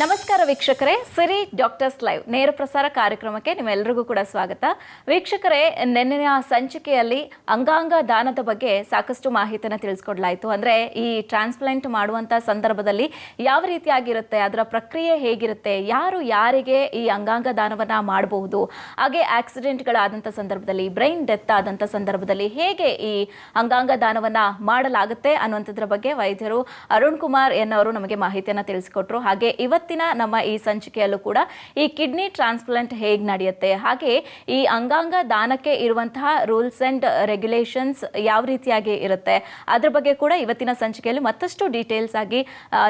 ನಮಸ್ಕಾರ ವೀಕ್ಷಕರೇ, ಸಿರಿ doctors live ನೇರ ಪ್ರಸಾರ ಕಾರ್ಯಕ್ರಮಕ್ಕೆ ನಿಮ್ಮೆಲ್ಲರಿಗೂ ಕೂಡ ಸ್ವಾಗತ. ವೀಕ್ಷಕರೇ, ನಿನ್ನೆಯ ಸಂಚಿಕೆಯಲ್ಲಿ ಅಂಗಾಂಗ ದಾನದ ಬಗ್ಗೆ ಸಾಕಷ್ಟು ಮಾಹಿತಿಯನ್ನು ತಿಳಿಸ್ಕೊಡ್ಲಾಯಿತು. ಅಂದರೆ ಈ ಟ್ರಾನ್ಸ್ಪ್ಲಾಂಟ್ ಮಾಡುವಂಥ ಸಂದರ್ಭದಲ್ಲಿ ಯಾವ ರೀತಿಯಾಗಿರುತ್ತೆ, ಅದರ ಪ್ರಕ್ರಿಯೆ ಹೇಗಿರುತ್ತೆ, ಯಾರು ಯಾರಿಗೆ ಈ ಅಂಗಾಂಗ ದಾನವನ್ನು ಮಾಡಬಹುದು, ಹಾಗೆ ಆಕ್ಸಿಡೆಂಟ್ಗಳಾದಂಥ ಸಂದರ್ಭದಲ್ಲಿ, ಬ್ರೈನ್ ಡೆತ್ ಆದಂಥ ಸಂದರ್ಭದಲ್ಲಿ ಹೇಗೆ ಈ ಅಂಗಾಂಗ ದಾನವನ್ನು ಮಾಡಲಾಗುತ್ತೆ ಅನ್ನುವಂಥದ್ರ ಬಗ್ಗೆ ವೈದ್ಯರು ಅರುಣ್ ಕುಮಾರ್ ಎನ್ ಅವರು ನಮಗೆ ಮಾಹಿತಿಯನ್ನು ತಿಳಿಸಿಕೊಟ್ರು. ಹಾಗೆ ಇವತ್ತಿನ ನಮ್ಮ ಈ ಸಂಚಿಕೆಯಲ್ಲೂ ಕೂಡ ಈ ಕಿಡ್ನಿ ಟ್ರಾನ್ಸ್ಪ್ಲಾಂಟ್ ಹೇಗೆ ನಡೆಯುತ್ತೆ, ಹಾಗೆ ಈ ಅಂಗಾಂಗ ದಾನಕ್ಕೆ ಇರುವಂತಹ ರೂಲ್ಸ್ ಅಂಡ್ ರೆಗ್ಯುಲೇಷನ್ಸ್ ಯಾವ ರೀತಿಯಾಗಿ ಇರುತ್ತೆ, ಅದ್ರ ಬಗ್ಗೆ ಕೂಡ ಇವತ್ತಿನ ಸಂಚಿಕೆಯಲ್ಲಿ ಮತ್ತಷ್ಟು ಡೀಟೇಲ್ಸ್ ಆಗಿ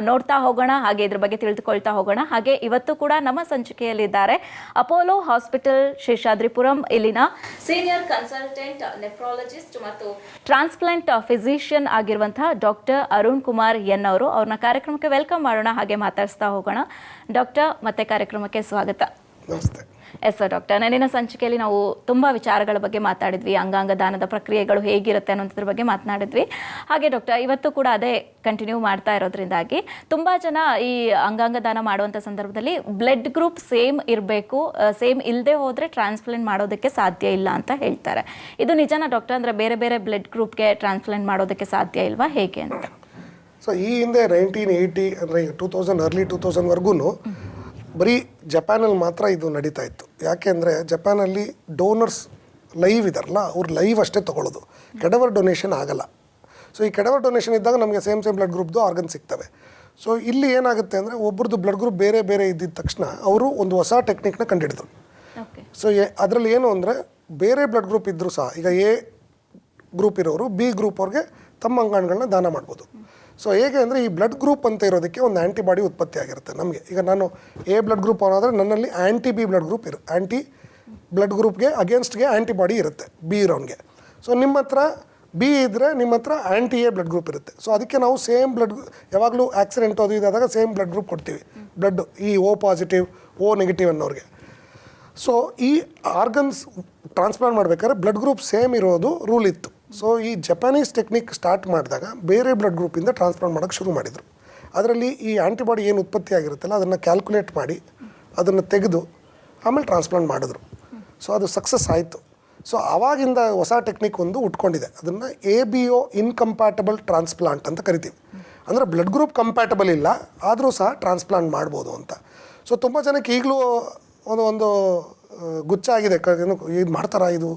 ನೋಡ್ತಾ ಹೋಗೋಣ, ಹಾಗೆ ಇದ್ರ ಬಗ್ಗೆ ತಿಳಿದುಕೊಳ್ತಾ ಹೋಗೋಣ. ಹಾಗೆ ಇವತ್ತು ಕೂಡ ನಮ್ಮ ಸಂಚಿಕೆಯಲ್ಲಿದ್ದಾರೆ ಅಪೋಲೋ ಹಾಸ್ಪಿಟಲ್ ಶೇಷಾದ್ರಿಪುರಂ ಇಲ್ಲಿನ ಸೀನಿಯರ್ ಕನ್ಸಲ್ಟೆಂಟ್ ನೆಫ್ರಾಲಜಿಸ್ಟ್ ಮತ್ತು ಟ್ರಾನ್ಸ್ಪ್ಲಾಂಟ್ ಫಿಸಿಷಿಯನ್ ಆಗಿರುವಂತಹ ಡಾಕ್ಟರ್ ಅರುಣ್ ಕುಮಾರ್ ಎನ್ ಅವರು. ಅವ್ರನ್ನ ಕಾರ್ಯಕ್ರಮಕ್ಕೆ ವೆಲ್ಕಮ್ ಮಾಡೋಣ, ಹಾಗೆ ಮಾತಾಡಿಸ್ತಾ ಹೋಗೋಣ. ಡಾಕ್ಟರ್, ಮತ್ತೆ ಕಾರ್ಯಕ್ರಮಕ್ಕೆ ಸ್ವಾಗತ. ನಮಸ್ತೆ. Yes sir. ಡಾಕ್ಟರ್, ನೆನ್ನಿನ ಸಂಚಿಕೆಯಲ್ಲಿ ನಾವು ತುಂಬ ವಿಚಾರಗಳ ಬಗ್ಗೆ ಮಾತಾಡಿದ್ವಿ, ಅಂಗಾಂಗ ದಾನದ ಪ್ರಕ್ರಿಯೆಗಳು ಹೇಗಿರುತ್ತೆ ಅನ್ನೋದ್ರ ಬಗ್ಗೆ ಮಾತನಾಡಿದ್ವಿ. ಹಾಗೆ ಡಾಕ್ಟರ್, ಇವತ್ತು ಕೂಡ ಅದೇ ಕಂಟಿನ್ಯೂ ಮಾಡ್ತಾ ಇರೋದ್ರಿಂದಾಗಿ ತುಂಬ ಜನ ಈ ಅಂಗಾಂಗ ದಾನ ಮಾಡುವಂಥ ಸಂದರ್ಭದಲ್ಲಿ ಬ್ಲಡ್ ಗ್ರೂಪ್ ಸೇಮ್ ಇರಬೇಕು, ಸೇಮ್ ಇಲ್ಲದೆ ಹೋದರೆ ಟ್ರಾನ್ಸ್ಪ್ಲಾಂಟ್ ಮಾಡೋದಕ್ಕೆ ಸಾಧ್ಯ ಇಲ್ಲ ಅಂತ ಹೇಳ್ತಾರೆ. ಇದು ನಿಜನಾ ಡಾಕ್ಟರ್? ಅಂದರೆ ಬೇರೆ ಬೇರೆ ಬ್ಲಡ್ ಗ್ರೂಪ್ಗೆ ಟ್ರಾನ್ಸ್ಪ್ಲಾಂಟ್ ಮಾಡೋದಕ್ಕೆ ಸಾಧ್ಯ ಇಲ್ವಾ, ಹೇಗೆ ಅಂತ? ಸೊ ಈ ಹಿಂದೆ 1980 ಅಂದರೆ 2000 ಅರ್ಲಿ 2000ವರೆಗೂ ಬರೀ ಜಪಾನಲ್ಲಿ ಮಾತ್ರ ಇದು ನಡೀತಾ ಇತ್ತು. ಯಾಕೆ ಅಂದರೆ ಜಪಾನಲ್ಲಿ ಡೋನರ್ಸ್ ಲೈವ್ ಇದಾರಲ್ಲ, ಅವ್ರು ಲೈವ್ ಅಷ್ಟೇ ತೊಗೊಳ್ಳೋದು, ಕೆಡವರ್ ಡೊನೇಷನ್ ಆಗಲ್ಲ. ಸೊ ಈ ಕೆಡವರ್ ಡೊನೇಷನ್ ಇದ್ದಾಗ ನಮಗೆ ಸೇಮ್ ಬ್ಲಡ್ ಗ್ರೂಪ್ದು ಆರ್ಗನ್ ಸಿಗ್ತವೆ. ಸೊ ಇಲ್ಲಿ ಏನಾಗುತ್ತೆ ಅಂದರೆ ಒಬ್ರದ್ದು ಬ್ಲಡ್ ಗ್ರೂಪ್ ಬೇರೆ ಬೇರೆ ಇದ್ದಿದ್ದ ತಕ್ಷಣ ಅವರು ಒಂದು ಹೊಸ ಟೆಕ್ನಿಕ್ನ ಕಂಡುಹಿಡಿದ್ರು. ಸೊ ಅದರಲ್ಲಿ ಏನು ಅಂದರೆ ಬೇರೆ ಬ್ಲಡ್ ಗ್ರೂಪ್ ಇದ್ದರೂ ಸಹ, ಈಗ ಎ ಗ್ರೂಪ್ ಇರೋರು ಬಿ ಗ್ರೂಪ್ ಅವ್ರಿಗೆ ತಮ್ಮ ಅಂಗಾಂಗಗಳನ್ನ ದಾನ ಮಾಡ್ಬೋದು. ಸೊ ಹೇಗೆ ಅಂದರೆ ಈ ಬ್ಲಡ್ ಗ್ರೂಪ್ ಅಂತ ಇರೋದಕ್ಕೆ ಒಂದು ಆ್ಯಂಟಿಬಾಡಿ ಉತ್ಪತ್ತಿ ಆಗಿರುತ್ತೆ ನಮಗೆ. ಈಗ ನಾನು ಎ ಬ್ಲಡ್ ಗ್ರೂಪ್ ಅನ್ನೋದ್ರೆ ನನ್ನಲ್ಲಿ anti B blood group anti blood ಗ್ರೂಪ್ಗೆ ಅಗೇನ್ಸ್ಟ್ಗೆ ಆ್ಯಂಟಿಬಾಡಿ ಇರುತ್ತೆ ಬಿ ಇರೋನಿಗೆ. ಸೊ ನಿಮ್ಮ ಹತ್ರ ಬಿ ಇದ್ದರೆ ನಿಮ್ಮ ಹತ್ರ ಆ್ಯಂಟಿ ಎ ಬ್ಲಡ್ ಗ್ರೂಪ್ ಇರುತ್ತೆ. ಸೊ ಅದಕ್ಕೆ ನಾವು ಸೇಮ್ ಬ್ಲಡ್, ಯಾವಾಗಲೂ ಆಕ್ಸಿಡೆಂಟ್ ಅದು ಇದಾದಾಗ ಸೇಮ್ ಬ್ಲಡ್ ಗ್ರೂಪ್ ಕೊಡ್ತೀವಿ, ಬ್ಲಡ್ ಈ ಓ ಪಾಸಿಟಿವ್ ಓ ನೆಗೆಟಿವ್ ಅನ್ನೋರಿಗೆ. ಸೊ ಈ ಆರ್ಗನ್ಸ್ ಟ್ರಾನ್ಸ್ಪ್ಲಾಂಟ್ ಮಾಡಬೇಕಾದ್ರೆ ಬ್ಲಡ್ ಗ್ರೂಪ್ ಸೇಮ್ ಇರೋದು ರೂಲ್ ಇತ್ತು. ಸೊ ಈ ಜಪಾನೀಸ್ ಟೆಕ್ನಿಕ್ ಸ್ಟಾರ್ಟ್ ಮಾಡಿದಾಗ ಬೇರೆ ಬ್ಲಡ್ ಗ್ರೂಪಿಂದ ಟ್ರಾನ್ಸ್ಪ್ಲಾಂಟ್ ಮಾಡೋಕ್ಕೆ ಶುರು ಮಾಡಿದರು. ಅದರಲ್ಲಿ ಈ ಆ್ಯಂಟಿಬಾಡಿ ಏನು ಉತ್ಪತ್ತಿ ಆಗಿರುತ್ತಲ್ಲ ಅದನ್ನು ಕ್ಯಾಲ್ಕುಲೇಟ್ ಮಾಡಿ ಅದನ್ನು ತೆಗೆದು ಆಮೇಲೆ ಟ್ರಾನ್ಸ್ಪ್ಲಾಂಟ್ ಮಾಡಿದ್ರು. ಸೊ ಅದು ಸಕ್ಸಸ್ ಆಯಿತು. ಸೊ ಆವಾಗಿಂದ ಹೊಸ ಟೆಕ್ನಿಕ್ ಒಂದು ಉಟ್ಕೊಂಡಿದೆ, ಅದನ್ನು ABO ಇನ್ಕಂಪ್ಯಾಟಬಲ್ ಟ್ರಾನ್ಸ್ಪ್ಲಾಂಟ್ ಅಂತ ಕರಿತೀವಿ. ಅಂದರೆ ಬ್ಲಡ್ ಗ್ರೂಪ್ ಕಂಪ್ಯಾಟಬಲ್ ಇಲ್ಲ, ಆದರೂ ಸಹ ಟ್ರಾನ್ಸ್ಪ್ಲಾಂಟ್ ಮಾಡ್ಬೋದು ಅಂತ. ಸೊ ತುಂಬ ಜನಕ್ಕೆ ಈಗಲೂ ಒಂದು ಗುಚ್ಚ ಆಗಿದೆ, ಇದು ಮಾಡ್ತಾರಾ, ಇದು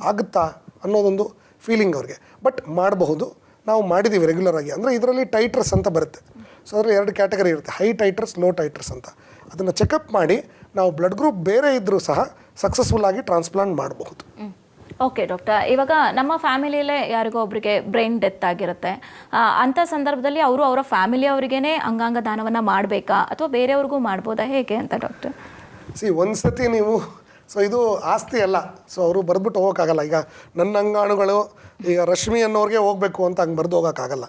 ಆಗುತ್ತಾ ಅನ್ನೋದೊಂದು ಫೀಲಿಂಗ್ ಅವ್ರಿಗೆ. ಬಟ್ ಮಾಡಬಹುದು, ನಾವು ಮಾಡಿದ್ದೀವಿ ರೆಗ್ಯುಲರಾಗಿ. ಅಂದರೆ ಇದರಲ್ಲಿ ಟೈಟ್ರಸ್ ಅಂತ ಬರುತ್ತೆ. ಸೊ ಅದರಲ್ಲಿ 2 ಕ್ಯಾಟಗರಿ ಇರುತ್ತೆ, ಹೈ ಟೈಟ್ರಸ್ ಲೋ ಟೈಟ್ರಸ್ ಅಂತ. ಅದನ್ನು ಚೆಕಪ್ ಮಾಡಿ ನಾವು ಬ್ಲಡ್ ಗ್ರೂಪ್ ಬೇರೆ ಇದ್ದರೂ ಸಹ ಸಕ್ಸಸ್ಫುಲ್ಲಾಗಿ ಟ್ರಾನ್ಸ್ಪ್ಲಾಂಟ್ ಮಾಡಬಹುದು. ಓಕೆ ಡಾಕ್ಟರ್, ಇವಾಗ ನಮ್ಮ ಫ್ಯಾಮಿಲಿಯಲ್ಲೇ ಯಾರಿಗೋ ಒಬ್ಬರಿಗೆ ಬ್ರೈನ್ ಡೆತ್ ಆಗಿರುತ್ತೆ, ಅಂಥ ಸಂದರ್ಭದಲ್ಲಿ ಅವರು ಅವರ ಫ್ಯಾಮಿಲಿಯವರಿಗೇ ಅಂಗಾಂಗ ದಾನವನ್ನು ಮಾಡಬೇಕಾ ಅಥವಾ ಬೇರೆಯವ್ರಿಗೂ ಮಾಡ್ಬೋದಾ, ಹೇಗೆ ಅಂತ ಡಾಕ್ಟರ್? ಒಂದು ಸತಿ ನೀವು, ಸೊ ಇದು ಆಸ್ತಿ ಅಲ್ಲ, ಸೊ ಅವರು ಬರೆದ್ಬಿಟ್ಟು ಹೋಗೋಕ್ಕಾಗಲ್ಲ. ಈಗ ನನ್ನ ಅಂಗಾಣುಗಳು ಈಗ ರಶ್ಮಿ ಅನ್ನೋರಿಗೆ ಹೋಗಬೇಕು ಅಂತ ಹಂಗೆ ಬರೆದು ಹೋಗೋಕ್ಕಾಗಲ್ಲ.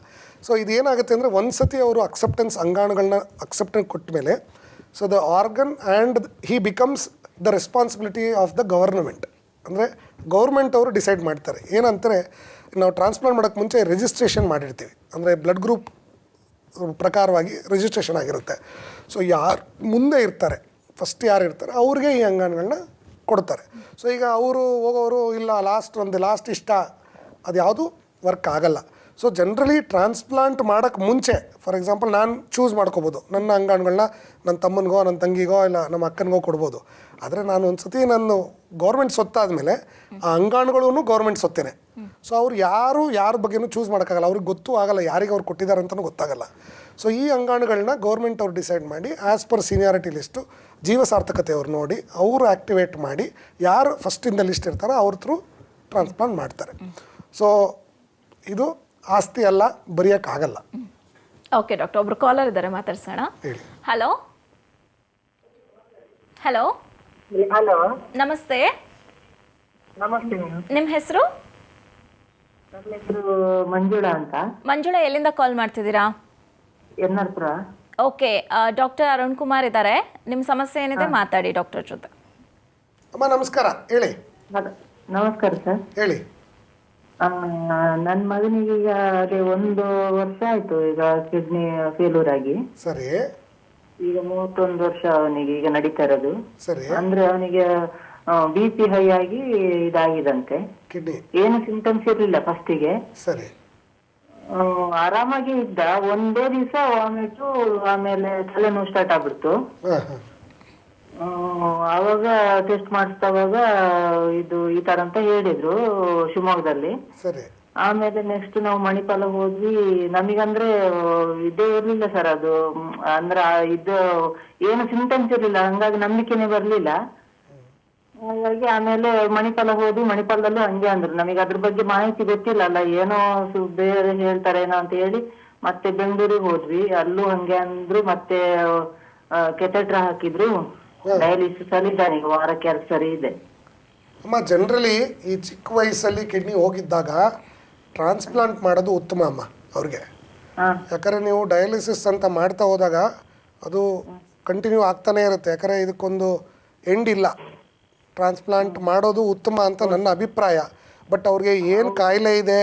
ಸೊ ಇದು ಏನಾಗುತ್ತೆ ಅಂದರೆ ಒಂದು ಸತಿ ಅವರು ಅಕ್ಸೆಪ್ಟೆನ್ಸ್ ಅಂಗಾಣುಗಳನ್ನ ಅಕ್ಸೆಪ್ಟೆನ್ಸ್ ಕೊಟ್ಟ ಮೇಲೆ, so the organ and he becomes the responsibility of the government. ಅಂದರೆ ಗೌರ್ಮೆಂಟ್ ಅವರು ಡಿಸೈಡ್ ಮಾಡ್ತಾರೆ. ಏನಂತಾರೆ, ನಾವು ಟ್ರಾನ್ಸ್ಪ್ಲಾಂಟ್ ಮಾಡೋಕ್ಕೆ ಮುಂಚೆ ರಿಜಿಸ್ಟ್ರೇಷನ್ ಮಾಡಿರ್ತೀವಿ, ಅಂದರೆ ಬ್ಲಡ್ ಗ್ರೂಪ್ ಪ್ರಕಾರವಾಗಿ ರಿಜಿಸ್ಟ್ರೇಷನ್ ಆಗಿರುತ್ತೆ. ಸೊ ಯಾರು ಮುಂದೆ ಇರ್ತಾರೆ, ಫಸ್ಟ್ ಯಾರು ಇರ್ತಾರೆ ಅವ್ರಿಗೆ ಈ ಅಂಗಾಣುಗಳನ್ನ ಕೊಡ್ತಾರೆ. ಸೊ ಈಗ ಅವರು ಹೋಗೋರು ಇಲ್ಲ, ಲಾಸ್ಟ್ ಇಷ್ಟ, ಅದು ಯಾವುದು ವರ್ಕ್ ಆಗಲ್ಲ. ಸೊ ಜನರಲಿ ಟ್ರಾನ್ಸ್ಪ್ಲಾಂಟ್ ಮಾಡೋಕ್ಕೆ ಮುಂಚೆ, ಫಾರ್ ಎಕ್ಸಾಂಪಲ್ ನಾನು ಚೂಸ್ ಮಾಡ್ಕೋಬೋದು, ನನ್ನ ಅಂಗಾಣುಗಳನ್ನ ನನ್ನ ತಮ್ಮನಿಗೋ ನನ್ನ ತಂಗಿಗೋ ಇಲ್ಲ ನಮ್ಮ ಅಕ್ಕನಿಗೋ ಕೊಡ್ಬೋದು. ಆದರೆ ನಾನು ಒಂದು ಸತಿ ನಾನು ಗೌರ್ಮೆಂಟ್ ಸೊತ್ತಾದಮೇಲೆ ಆ ಅಂಗಾಣುಗಳೂ ಗೌರ್ಮೆಂಟ್ ಸೊತ್ತೇನೆ. ಸೊ ಅವ್ರು ಯಾರ ಬಗ್ಗೆನೂ ಚೂಸ್ ಮಾಡೋಕ್ಕಾಗಲ್ಲ, ಅವ್ರಿಗೆ ಗೊತ್ತೂ ಆಗಲ್ಲ ಯಾರಿಗೆ ಅವ್ರು ಕೊಟ್ಟಿದ್ದಾರೆ ಅಂತಲೂ ಗೊತ್ತಾಗಲ್ಲ. ಸೊ ಈ ಅಂಗಾಣುಗಳನ್ನ ಗೌರ್ಮೆಂಟ್ ಅವ್ರು ಡಿಸೈಡ್ ಮಾಡಿ ಆ್ಯಸ್ ಪರ್ ಸೀನಿಯಾರಿಟಿ ಲಿಸ್ಟು ಜೀವ ಸಾರ್ಥಕತೆ ಅವ್ರು ನೋಡಿ ಅವರು ಆ್ಯಕ್ಟಿವೇಟ್ ಮಾಡಿ ಯಾರು ಫಸ್ಟಿಂದ ಲಿಸ್ಟ್ ಇರ್ತಾರೋ ಅವ್ರ ಥ್ರೂ ಟ್ರಾನ್ಸ್ಪ್ಲಾಂಟ್ ಮಾಡ್ತಾರೆ. ಸೊ ಇದು ಆಸ್ತಿ ಅಲ್ಲ, ಬರೆಯೋಕ್ಕಾಗಲ್ಲ. ಓಕೆ ಡಾಕ್ಟರ್, ಒಬ್ರು ಕಾಲರ್ ಇದ್ದಾರೆ, ಮಾತಾಡ್ಸೋಣ. ಹೇಳಿ. ಹಲೋ ಹಲೋ ಹಲೋ, ನಮಸ್ತೆ. ನಮಸ್ತೆ. ನಿಮ್ಮ ಹೆಸರು? ನನ್ನ ಹೆಸರು ಮಂಜುಳಾ ಅಂತ. ಮಂಜುಳಾ, ಎಲ್ಲಿಂದ ಕಾಲ್ ಮಾಡ್ತಿದ್ದೀರಾ? ಎನ್ನರ್ಪುರ. ಓಕೆ, ಡಾಕ್ಟರ್ ಅರುಣ್ ಕುಮಾರ್ ಇದ್ದಾರೆ, ನಿಮ್ಮ ಸಮಸ್ಯೆ ಏನಿದೆ ಮಾತಾಡಿ ಡಾಕ್ಟರ್ ಜೊತೆ. ಅಮ್ಮ ನಮಸ್ಕಾರ, ಹೇಳಿ. ನಮಸ್ಕಾರ ಸರ್. ಹೇಳಿ. ನನ್ನ ಮಗನಿಗೆ ಈಗ ಅದೇ 1 ವರ್ಷ ಆಯ್ತು ಈಗ ಕಿಡ್ನಿ ಫೇಲ್ಯೂರ್ ಆಗಿ. ಸರಿ. ಈಗ 31 ವರ್ಷ ಅವನಿಗೆ ಈಗ ನಡೀತಾ ಇರೋದು. ಸರಿ. ಅಂದ್ರೆ ಅವನಿಗೆ BP ಹೈ ಆಗಿ ಇದಾಗಿದಂತೆ. ಕಿಡ್ನಿ. ಏನು ಸಿಂಟಮ್ಸ್ ಇರ್ಲಿಲ್ಲ ಫಸ್ಟಿಗೆ. ಸರಿ. ಆರಾಮಾಗಿ ಇದ್ದ. ಒಂದೇ ದಿವಸ ವಾಮಿಟು, ಆಮೇಲೆ ತಲೆನೋವು ಸ್ಟಾರ್ಟ್ ಆಗ್ಬಿಡ್ತು. ಆವಾಗ ಟೆಸ್ಟ್ ಮಾಡಿಸಿದವಾಗ ಇದು ಈ ತರ ಅಂತ ಹೇಳಿದ್ರು ಶಿವಮೊಗ್ಗದಲ್ಲಿ. ಸರಿ. ಆಮೇಲೆ ನೆಕ್ಸ್ಟ್ ನಾವು ಮಣಿಪಾಲ ಹೋದ್ವಿ. ನಮಗಂದ್ರೆ ಇದೇ ಇರ್ಲಿಲ್ಲ ಸರ್, ಅದು ಅಂದ್ರೆ ಇದು ಏನು ಸಿಂಟಮ್ಸ್ ಇರ್ಲಿಲ್ಲ, ಹಂಗಾಗಿ ನಂಬಿಕೆನೆ ಬರ್ಲಿಲ್ಲ. ಹಾಗಾಗಿ ಆಮೇಲೆ ಮಣಿಪಾಲ ಹೋದ್ವಿ. ಮಣಿಪಾಲದಲ್ಲೂ ಹಂಗೆ ಅಂದ್ರು. ನಮಗೆ ಅದ್ರ ಬಗ್ಗೆ ಮಾಹಿತಿ ಗೊತ್ತಿಲ್ಲ ಅಲ್ಲ, ಏನೋ ಬೇರೆ ಹೇಳ್ತಾರೇನೋ ಅಂತ ಹೇಳಿ ಮತ್ತೆ ಬೆಂಗಳೂರಿಗೆ ಹೋದ್ವಿ. ಅಲ್ಲೂ ಹಂಗೆ ಅಂದ್ರು. ಮತ್ತೆ ಕೆಥೆಟ್ರ ಹಾಕಿದ್ರು. ಡಯಾಲಿಸಿಸ್ ಅಲ್ಲಿ ಇದ್ದಾನೆ ಈಗ, ವಾರಕ್ಕೆ 2 ಸರಿ ಇದೆ. ಅಮ್ಮ, ಜನರಲಿ ಈ ಚಿಕ್ಕ ವಯಸ್ಸಲ್ಲಿ ಕಿಡ್ನಿ ಹೋಗಿದ್ದಾಗ ಟ್ರಾನ್ಸ್ಪ್ಲಾಂಟ್ ಮಾಡೋದು ಉತ್ತಮ ಅಮ್ಮ ಅವ್ರಿಗೆ. ಯಾಕಂದರೆ ನೀವು ಡಯಾಲಿಸಿಸ್ ಅಂತ ಮಾಡ್ತಾ ಹೋದಾಗ ಅದು ಕಂಟಿನ್ಯೂ ಆಗ್ತಾನೇ ಇರುತ್ತೆ. ಯಾಕಂದರೆ ಇದಕ್ಕೊಂದು ಎಂಡ್ ಇಲ್ಲ. ಟ್ರಾನ್ಸ್ಪ್ಲಾಂಟ್ ಮಾಡೋದು ಉತ್ತಮ ಅಂತ ನನ್ನ ಅಭಿಪ್ರಾಯ. ಬಟ್ ಅವ್ರಿಗೆ ಏನು ಕಾಯಿಲೆ ಇದೆ,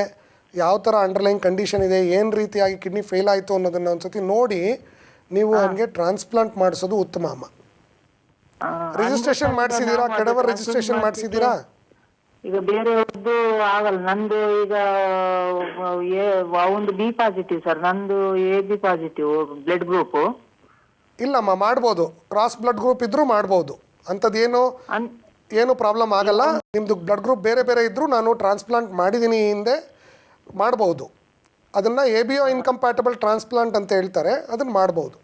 ಯಾವ ಥರ ಅಂಡರ್ಲೈನ್ ಕಂಡೀಷನ್ ಇದೆ, ಏನು ರೀತಿಯಾಗಿ ಕಿಡ್ನಿ ಫೇಲ್ ಆಯಿತು ಅನ್ನೋದನ್ನು ಒಂದು ಸತಿ ನೋಡಿ ನೀವು ಅವನಿಗೆ ಟ್ರಾನ್ಸ್ಪ್ಲಾಂಟ್ ಮಾಡಿಸೋದು ಉತ್ತಮ ಅಮ್ಮ. ರಿಜಿಸ್ಟ್ರೇಷನ್ ಮಾಡಿಸಿದ್ದೀರಾ? ಕೆಡವರ್ ರಿಜಿಸ್ಟ್ರೇಷನ್ ಮಾಡಿಸಿದ್ದೀರಾ? ಈಗ ಬೇರೆಯವ್ರದ್ದು ಆಗಲ್ಲ. ನಂದು ಈಗ ಒಂದು B ಪಾಸಿಟಿವ್ ಸರ್, ನಂದು AB ಪಾಸಿಟಿವ್ ಬ್ಲಡ್ ಗ್ರೂಪ್. ಇಲ್ಲಮ್ಮ, ಮಾಡ್ಬೋದು. ಕ್ರಾಸ್ ಬ್ಲಡ್ ಗ್ರೂಪ್ ಇದ್ರೂ ಮಾಡ್ಬೋದು. ಅಂಥದ್ದೇನು ಏನು ಪ್ರಾಬ್ಲಮ್ ಆಗಲ್ಲ. ನಿಮ್ಮದು ಬ್ಲಡ್ ಗ್ರೂಪ್ ಬೇರೆ ಬೇರೆ ಇದ್ದರೂ ನಾನು ಟ್ರಾನ್ಸ್ಪ್ಲಾಂಟ್ ಮಾಡಿದ್ದೀನಿ ಹಿಂದೆ, ಮಾಡ್ಬೋದು. ಅದನ್ನು ABO ಇನ್ಕಂಪ್ಯಾಟಬಲ್ ಟ್ರಾನ್ಸ್ಪ್ಲಾಂಟ್ ಅಂತ ಹೇಳ್ತಾರೆ, ಅದನ್ನು ಮಾಡ್ಬೋದು.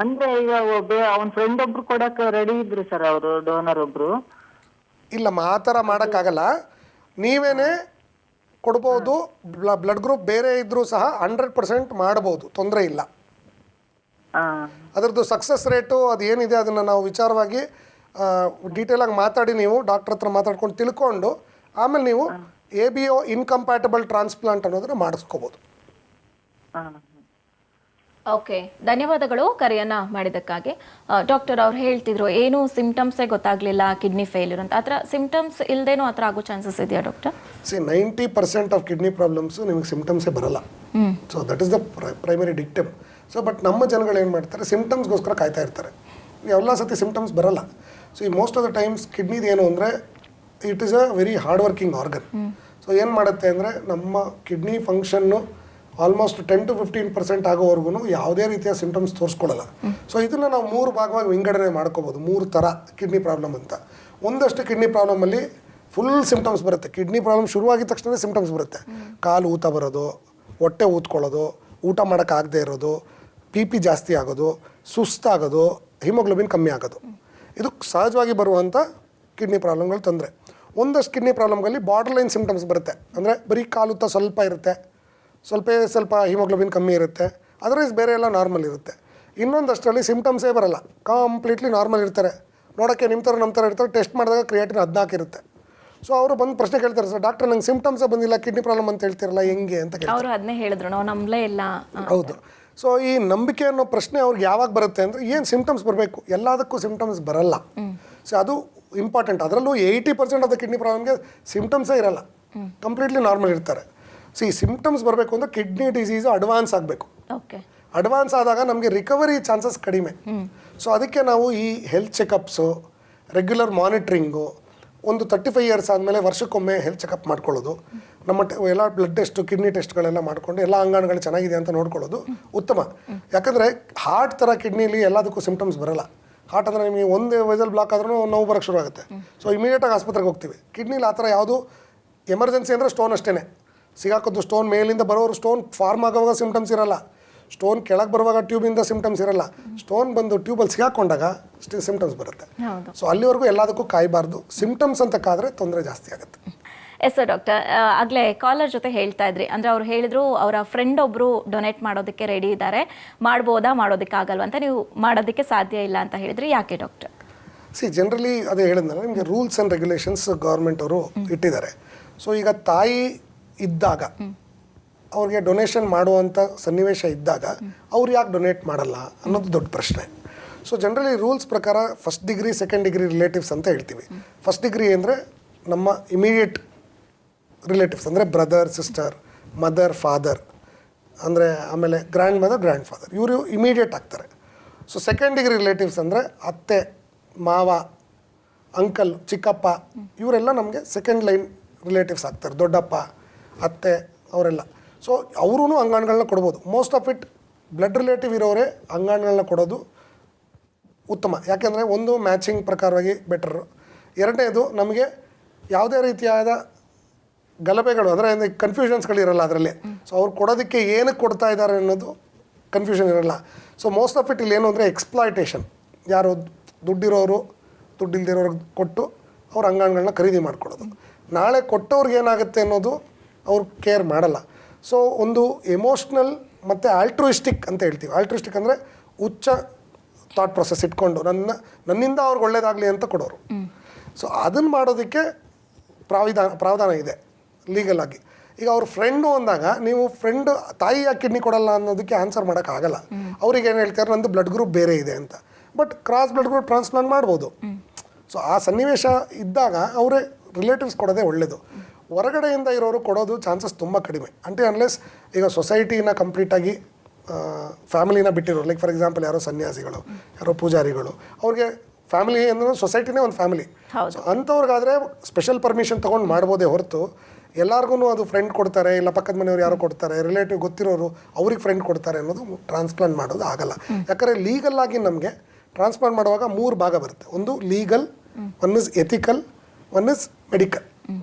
ಅಂದ್ರೆ ಈಗ ಅವನ ಫ್ರೆಂಡ್ ಒಬ್ರು ಕೊಡಕ್ಕೆ ರೆಡಿ ಇದ್ರು ಸರ್, ಅವರು ಡೋನರ್ ಒಬ್ರು. ಇಲ್ಲಮ್ಮ, ಆ ಥರ ಮಾಡೋಕ್ಕಾಗಲ್ಲ. ನೀವೇನೇ ಕೊಡ್ಬೋದು. ಬ್ಲಡ್ ಗ್ರೂಪ್ ಬೇರೆ ಇದ್ದರೂ ಸಹ 100% ಮಾಡ್ಬೋದು, ತೊಂದರೆ ಇಲ್ಲ. ಅದರದ್ದು ಸಕ್ಸಸ್ ರೇಟು ಅದು ಏನಿದೆ ಅದನ್ನು ನಾವು ವಿಚಾರವಾಗಿ ಡೀಟೇಲಾಗಿ ಮಾತಾಡಿ, ನೀವು ಡಾಕ್ಟ್ರ್ ಹತ್ರ ಮಾತಾಡ್ಕೊಂಡು ತಿಳ್ಕೊಂಡು ಆಮೇಲೆ ನೀವು ABO ಇನ್ಕಂಪ್ಯಾಟಬಲ್ ಟ್ರಾನ್ಸ್ಪ್ಲಾಂಟ್ ಅನ್ನೋದನ್ನು ಮಾಡಿಸ್ಕೋಬೋದು. ಓಕೆ, ಧನ್ಯವಾದಗಳು ಕರೆಯನ್ನ ಮಾಡಿದ್ದಕ್ಕಾಗಿ. ಡಾಕ್ಟರ್ ಅವ್ರು ಹೇಳ್ತಿದ್ರು ಏನು ಸಿಂಪ್ಟಮ್ಸೇ ಗೊತ್ತಾಗ್ಲಿಲ್ಲ ಕಿಡ್ನಿ ಫೇಲ್ಯೂರ್ ಅಂತ. ಆ ಥರ ಸಿಂಪ್ಟಮ್ಸ್ ಇಲ್ಲದೇನೂ ಆ ಥರ ಆಗೋ ಚಾನ್ಸಸ್ ಇದೆಯಾ ಡಾಕ್ಟರ್? 90% ಆಫ್ ಕಿಡ್ನಿ ಪ್ರಾಬ್ಲಮ್ಸು ನಿಮಗೆ ಸಿಂಪ್ಟಮ್ಸೇ ಬರಲ್ಲ. So that is the primary dictum. So but ನಮ್ಮ ಜನಗಳು ಏನು ಮಾಡ್ತಾರೆ, ಸಿಂಪ್ಟಮ್ಸ್ಗೋಸ್ಕರ ಕಾಯ್ತಾ ಇರ್ತಾರೆ. ಎಲ್ಲ ಸತಿ ಸಿಂಪ್ಟಮ್ಸ್ ಬರಲ್ಲ. ಸೊ ಈ ಮೋಸ್ಟ್ ಆಫ್ ದ ಟೈಮ್ಸ್ ಕಿಡ್ನಿದು ಏನು ಅಂದರೆ it is a very hard working organ. So ಏನು ಮಾಡುತ್ತೆ ಅಂದರೆ ನಮ್ಮ ಕಿಡ್ನಿ ಫಂಕ್ಷನ್ನು ಆಲ್ಮೋಸ್ಟ್ 10 to 15% ಆಗೋವರೆಗೂ ಯಾವುದೇ ರೀತಿಯ ಸಿಂಪ್ಟಮ್ಸ್ ತೋರಿಸ್ಕೊಳ್ಳಲ್ಲ. ಸೊ ಇದನ್ನು ನಾವು 3 ಭಾಗವಾಗಿ ವಿಂಗಡಣೆ ಮಾಡ್ಕೋಬೋದು. 3 ಥರ ಕಿಡ್ನಿ ಪ್ರಾಬ್ಲಮ್ ಅಂತ. ಒಂದಷ್ಟು ಕಿಡ್ನಿ ಪ್ರಾಬ್ಲಮಲ್ಲಿ ಫುಲ್ ಸಿಂಪ್ಟಮ್ಸ್ ಬರುತ್ತೆ. ಕಿಡ್ನಿ ಪ್ರಾಬ್ಲಮ್ ಶುರುವಾಗಿದ ತಕ್ಷಣ ಸಿಂಪ್ಟಮ್ಸ್ ಬರುತ್ತೆ. ಕಾಲು ಊತ ಬರೋದು, ಹೊಟ್ಟೆ ಊದ್ಕೊಳ್ಳೋದು, ಊಟ ಮಾಡೋಕ್ಕಾಗದೇ ಇರೋದು, BP ಜಾಸ್ತಿ ಆಗೋದು, ಸುಸ್ತಾಗೋದು, ಹಿಮೋಗ್ಲೋಬಿನ್ ಕಮ್ಮಿ ಆಗೋದು. ಇದು ಸಹಜವಾಗಿ ಬರುವಂಥ ಕಿಡ್ನಿ ಪ್ರಾಬ್ಲಮ್ಗಳು ತೊಂದರೆ. ಒಂದಷ್ಟು ಕಿಡ್ನಿ ಪ್ರಾಬ್ಲಮ್ಗಳಲ್ಲಿ ಬಾರ್ಡರ್ ಲೈನ್ ಸಿಂಪ್ಟಮ್ಸ್ ಬರುತ್ತೆ. ಅಂದರೆ ಬರೀ ಕಾಲುತ್ತ ಸ್ವಲ್ಪ ಇರುತ್ತೆ, ಸ್ವಲ್ಪ ಹಿಮೋಗ್ಲೋಬಿನ್ ಕಮ್ಮಿ ಇರುತ್ತೆ, ಅದರ್ವೈಸ್ ಬೇರೆ ಎಲ್ಲ ನಾರ್ಮಲ್ ಇರುತ್ತೆ. ಇನ್ನೊಂದಷ್ಟರಲ್ಲಿ ಸಿಂಪ್ಟಮ್ಸೇ ಬರಲ್ಲ, ಕಂಪ್ಲೀಟ್ಲಿ ನಾರ್ಮಲ್ ಇರ್ತಾರೆ. ನೋಡೋಕ್ಕೆ ನಮ್ಮ ಥರ ಇರ್ತಾರೆ. ಟೆಸ್ಟ್ ಮಾಡಿದಾಗ ಕ್ರಿಯಾಟಿನ್ 14 ಇರುತ್ತೆ. ಸೊ ಅವರು ಬಂದು ಪ್ರಶ್ನೆ ಕೇಳ್ತಾರೆ, ಸರ್ ಡಾಕ್ಟರ್ ನಂಗೆ ಸಿಂಪ್ಟಮ್ಸೇ ಬಂದಿಲ್ಲ, ಕಿಡ್ನಿ ಪ್ರಾಬ್ಲಮ್ ಅಂತ ಹೇಳ್ತಿರಲ್ಲ, ಹೆಂಗೆ ಅಂತ ಕೇಳ್ತಾರೆ. ಅವರು ಅದನ್ನೇ ಹೇಳಿದ್ರು, ನಾವು ನಂಬಲೇ ಇಲ್ಲ. ಹೌದು. ಸೊ ಈ ನಂಬಿಕೆ ಅನ್ನೋ ಪ್ರಶ್ನೆ ಅವ್ರಿಗೆ ಯಾವಾಗ ಬರುತ್ತೆ ಅಂದರೆ, ಏನು ಸಿಂಪ್ಟಮ್ಸ್ ಬರಬೇಕು, ಎಲ್ಲದಕ್ಕೂ ಸಿಂಪ್ಟಮ್ಸ್ ಬರಲ್ಲ. ಸೊ ಅದು ಇಂಪಾರ್ಟೆಂಟ್. ಅದರಲ್ಲೂ 80% ಆಫ್ ದ ಕಿಡ್ನಿ ಪ್ರಾಬ್ಲಮ್ಗೆ ಸಿಂಪ್ಟಮ್ಸೇ ಇರಲ್ಲ, ಕಂಪ್ಲೀಟ್ಲಿ ನಾರ್ಮಲ್ ಇರ್ತಾರೆ. ಸೊ ಈ ಸಿಂಪ್ಟಮ್ಸ್ ಬರಬೇಕು ಅಂದರೆ ಕಿಡ್ನಿ ಡಿಸೀಸು ಅಡ್ವಾನ್ಸ್ ಆಗಬೇಕು. ಓಕೆ, ಅಡ್ವಾನ್ಸ್ ಆದಾಗ ನಮಗೆ ರಿಕವರಿ ಚಾನ್ಸಸ್ ಕಡಿಮೆ. ಸೊ ಅದಕ್ಕೆ ನಾವು ಈ ಹೆಲ್ತ್ ಚೆಕಪ್ಸು, ರೆಗ್ಯುಲರ್ ಮಾನಿಟ್ರಿಂಗು, ಒಂದು 35 ಇಯರ್ಸ್ ಆದಮೇಲೆ ವರ್ಷಕ್ಕೊಮ್ಮೆ ಹೆಲ್ತ್ ಚೆಕಪ್ ಮಾಡ್ಕೊಳ್ಳೋದು, ನಮ್ಮ ಎಲ್ಲ ಬ್ಲಡ್ ಟೆಸ್ಟು, ಕಿಡ್ನಿ ಟೆಸ್ಟ್ಗಳೆಲ್ಲ ಮಾಡಿಕೊಂಡು ಎಲ್ಲ ಅಂಗಾಣಗಳು ಚೆನ್ನಾಗಿದೆ ಅಂತ ನೋಡ್ಕೊಳ್ಳೋದು ಉತ್ತಮ. ಯಾಕಂದರೆ ಹಾರ್ಟ್ ಥರ ಕಿಡ್ನಿಲಿ ಎಲ್ಲದಕ್ಕೂ ಸಿಂಪ್ಟಮ್ಸ್ ಬರಲ್ಲ. ಹಾರ್ಟ್ ಅಂದರೆ ನಿಮಗೆ ಒಂದು ವೆಸಲ್ ಬ್ಲಾಕ್ ಆದ್ರೂ ನೋವು ಬರೋಕ್ಕೆ ಶುರು ಆಗುತ್ತೆ. ಸೊ ಇಮಿಡಿಯೇಟಾಗಿ ಆಸ್ಪತ್ರೆಗೆ ಹೋಗ್ತೀವಿ. ಕಿಡ್ನಿಲಿ ಆ ಥರ ಯಾವುದು ಎಮರ್ಜೆನ್ಸಿ ಅಂದರೆ ಸ್ಟೋನ್ ಅಷ್ಟೇ. ಸಿಗಾಕೋದು ಸ್ಟೋನ್ ಮೇಲಿಂದ ಬರೋರು ಸ್ಟೋನ್ ಫಾರ್ಮ್ ಆಗೋವಾಗ ಸಿಂಪ್ಟಮ್ಸ್ ಇರಲ್ಲ, ಸ್ಟೋನ್ ಕೆಳಗೆ ಬರುವಾಗ ಟ್ಯೂಬಿಂದ ಸಿಂಪ್ಟಮ್ಸ್ ಇರಲ್ಲ, ಸ್ಟೋನ್ ಬಂದು ಟ್ಯೂಬಲ್ಲಿ ಸಿಗಾಕೊಂಡಾಗ ಸಿಂಪ್ಟಮ್ಸ್ ಬರುತ್ತೆ. ಸೊ ಅಲ್ಲಿವರೆಗೂ ಎಲ್ಲದಕ್ಕೂ ಕಾಯಬಾರ್ದು. ಸಿಂಪ್ಟಮ್ಸ್ ಅಂತ ಕಾದ್ರೆ ತೊಂದರೆ ಜಾಸ್ತಿ ಆಗುತ್ತೆ. ಎಸ್ ಡಾಕ್ಟರ್, ಆಗಲೇ ಕಾಲರ್ ಜೊತೆ ಹೇಳ್ತಾ ಇದ್ರಿ, ಅಂದರೆ ಅವ್ರು ಹೇಳಿದ್ರು ಅವರ ಫ್ರೆಂಡ್ ಒಬ್ಬರು ಡೊನೇಟ್ ಮಾಡೋದಕ್ಕೆ ರೆಡಿ ಇದ್ದಾರೆ, ಮಾಡ್ಬೋದಾ ಮಾಡೋದಕ್ಕೆ ಆಗಲ್ವ ಅಂತ. ನೀವು ಮಾಡೋದಕ್ಕೆ ಸಾಧ್ಯ ಇಲ್ಲ ಅಂತ ಹೇಳಿದ್ರಿ, ಯಾಕೆ ಡಾಕ್ಟರ್? ಜನರಲಿ ಅದೇ ಹೇಳಿದ್ನಲ್ಲ ನಿಮಗೆ, ರೂಲ್ಸ್ ಆ್ಯಂಡ್ ರೆಗ್ಯುಲೇಷನ್ಸ್ ಗೌರ್ಮೆಂಟ್ ಅವರು ಇಟ್ಟಿದ್ದಾರೆ. ಸೊ ಈಗ ತಾಯಿ ಇದ್ದಾಗ ಅವ್ರಿಗೆ ಡೊನೇಷನ್ ಮಾಡುವಂಥ ಸನ್ನಿವೇಶ ಇದ್ದಾಗ ಅವ್ರು ಯಾಕೆ ಡೊನೇಟ್ ಮಾಡಲ್ಲ ಅನ್ನೋದು ದೊಡ್ಡ ಪ್ರಶ್ನೆ. ಸೊ ಜನರಲಿ ರೂಲ್ಸ್ ಪ್ರಕಾರ first degree, second degree relatives ಅಂತ ಹೇಳ್ತೀವಿ. ಫಸ್ಟ್ ಡಿಗ್ರಿ ಅಂದರೆ ನಮ್ಮ ಇಮಿಡಿಯೇಟ್ ರಿಲೇಟಿವ್ಸ್, ಅಂದರೆ ಬ್ರದರ್, ಸಿಸ್ಟರ್, ಮದರ್, ಫಾದರ್, ಅಂದರೆ ಆಮೇಲೆ ಗ್ರ್ಯಾಂಡ್ ಮದರ್, ಗ್ರ್ಯಾಂಡ್ ಫಾದರ್, ಇವರು ಇಮಿಡಿಯೇಟ್ ಆಗ್ತಾರೆ. ಸೊ ಸೆಕೆಂಡ್ ಡಿಗ್ರಿ ರಿಲೇಟಿವ್ಸ್ ಅಂದರೆ ಅತ್ತೆ, ಮಾವ, ಅಂಕಲ್, ಚಿಕ್ಕಪ್ಪ ಇವರೆಲ್ಲ ನಮಗೆ ಸೆಕೆಂಡ್ ಲೈನ್ ರಿಲೇಟಿವ್ಸ್ ಆಗ್ತಾರೆ. ದೊಡ್ಡಪ್ಪ, ಅತ್ತೆ ಅವರೆಲ್ಲ. ಸೊ ಅವರೂ ಅಂಗಾಂಗಗಳನ್ನ ಕೊಡ್ಬೋದು. Most of it blood relative ಇರೋರೇ ಅಂಗಾಂಗಗಳನ್ನ ಕೊಡೋದು ಉತ್ತಮ. ಯಾಕೆಂದರೆ ಒಂದು ಮ್ಯಾಚಿಂಗ್ ಪ್ರಕಾರವಾಗಿ ಬೆಟರು. ಎರಡನೇದು ನಮಗೆ ಯಾವುದೇ ರೀತಿಯಾದ ಗಲಭೆಗಳು ಅಂದರೆ ಕನ್ಫ್ಯೂಷನ್ಸ್ಗಳಿರಲ್ಲ ಅದರಲ್ಲಿ. ಸೊ ಅವ್ರು ಕೊಡೋದಕ್ಕೆ ಏನಕ್ಕೆ ಕೊಡ್ತಾ ಇದ್ದಾರೆ ಅನ್ನೋದು ಕನ್ಫ್ಯೂಷನ್ ಇರಲ್ಲ. ಸೊ ಮೋಸ್ಟ್ ಆಫ್ ಇಟ್ ಇಲ್ಲಿ ಏನು ಅಂದರೆ ಎಕ್ಸ್ಪ್ಲಾಯ್ಟೇಷನ್. ಯಾರು ದುಡ್ಡಿರೋರು ದುಡ್ಡಿಲ್ದಿರೋರಿಗೆ ಕೊಟ್ಟು ಅವ್ರ ಅಂಗಾಂಗಗಳನ್ನ ಖರೀದಿ ಮಾಡಿಕೊಡೋದು. ನಾಳೆ ಕೊಟ್ಟವ್ರಿಗೆ ಏನಾಗುತ್ತೆ ಅನ್ನೋದು ಅವ್ರು ಕೇರ್ ಮಾಡಲ್ಲ. ಸೊ ಒಂದು ಎಮೋಷ್ನಲ್ ಮತ್ತು ಆಲ್ಟ್ರುಯಿಸ್ಟಿಕ್ ಅಂತ ಹೇಳ್ತೀವಿ. ಆಲ್ಟ್ರುಯಿಸ್ಟಿಕ್ ಅಂದರೆ ಉಚ್ಚ ಥಾಟ್ ಪ್ರೊಸೆಸ್ ಇಟ್ಕೊಂಡು ನನ್ನಿಂದ ಅವ್ರಿಗೆ ಒಳ್ಳೇದಾಗಲಿ ಅಂತ ಕೊಡೋರು. ಸೊ ಅದನ್ನು ಮಾಡೋದಕ್ಕೆ ಪ್ರಾವಧಾನ ಇದೆ ಲೀಗಲ್ ಆಗಿ. ಈಗ ಅವ್ರ ಫ್ರೆಂಡು ಅಂದಾಗ ನೀವು ಫ್ರೆಂಡ್ ತಾಯಿಯ ಕಿಡ್ನಿ ಕೊಡಲ್ಲ ಅನ್ನೋದಕ್ಕೆ ಆನ್ಸರ್ ಮಾಡೋಕ್ಕಾಗಲ್ಲ. ಅವ್ರಿಗೆ ಏನು ಹೇಳ್ತಾರೆ, ನಂದು ಬ್ಲಡ್ ಗ್ರೂಪ್ ಬೇರೆ ಇದೆ ಅಂತ. But cross blood group transplant ಮಾಡ್ಬೋದು. ಸೊ ಆ ಸನ್ನಿವೇಶ ಇದ್ದಾಗ ಅವರೇ ರಿಲೇಟಿವ್ಸ್ ಕೊಡೋದೇ ಒಳ್ಳೆಯದು. ಹೊರಗಡೆಯಿಂದ ಇರೋರು ಕೊಡೋದು ಚಾನ್ಸಸ್ ತುಂಬ ಕಡಿಮೆ. ಅನ್ಲೆಸ್ ಈಗ ಸೊಸೈಟಿನ ಕಂಪ್ಲೀಟಾಗಿ ಫ್ಯಾಮಿಲಿನ ಬಿಟ್ಟಿರೋರು, ಲೈಕ್ ಫಾರ್ ಎಕ್ಸಾಂಪಲ್ ಯಾರೋ ಸನ್ಯಾಸಿಗಳು, ಯಾರೋ ಪೂಜಾರಿಗಳು, ಅವ್ರಿಗೆ ಫ್ಯಾಮಿಲಿ ಅಂದರೆ ಸೊಸೈಟಿನೇ ಒಂದು ಫ್ಯಾಮಿಲಿ. ಸೊ ಅಂಥವ್ರಿಗಾದರೆ ಸ್ಪೆಷಲ್ ಪರ್ಮಿಷನ್ ತೊಗೊಂಡು ಮಾಡ್ಬೋದೇ ಹೊರತು ಎಲ್ಲರಿಗೂ ಅದು ಫ್ರೆಂಡ್ ಕೊಡ್ತಾರೆ, ಇಲ್ಲ ಪಕ್ಕದ ಮನೆಯವ್ರು ಯಾರೋ ಕೊಡ್ತಾರೆ, ರಿಲೇಟಿವ್ ಗೊತ್ತಿರೋರು ಅವ್ರಿಗೆ ಫ್ರೆಂಡ್ ಕೊಡ್ತಾರೆ ಅನ್ನೋದು ಟ್ರಾನ್ಸ್ಪ್ಲಾಂಟ್ ಮಾಡೋದು ಆಗಲ್ಲ. ಯಾಕಂದರೆ ಲೀಗಲ್ ಆಗಿ ನಮಗೆ ಟ್ರಾನ್ಸ್ಪ್ಲಾಂಟ್ ಮಾಡುವಾಗ 3 ಭಾಗ ಬರುತ್ತೆ. ಒಂದು legal, one is ethical, one is medical.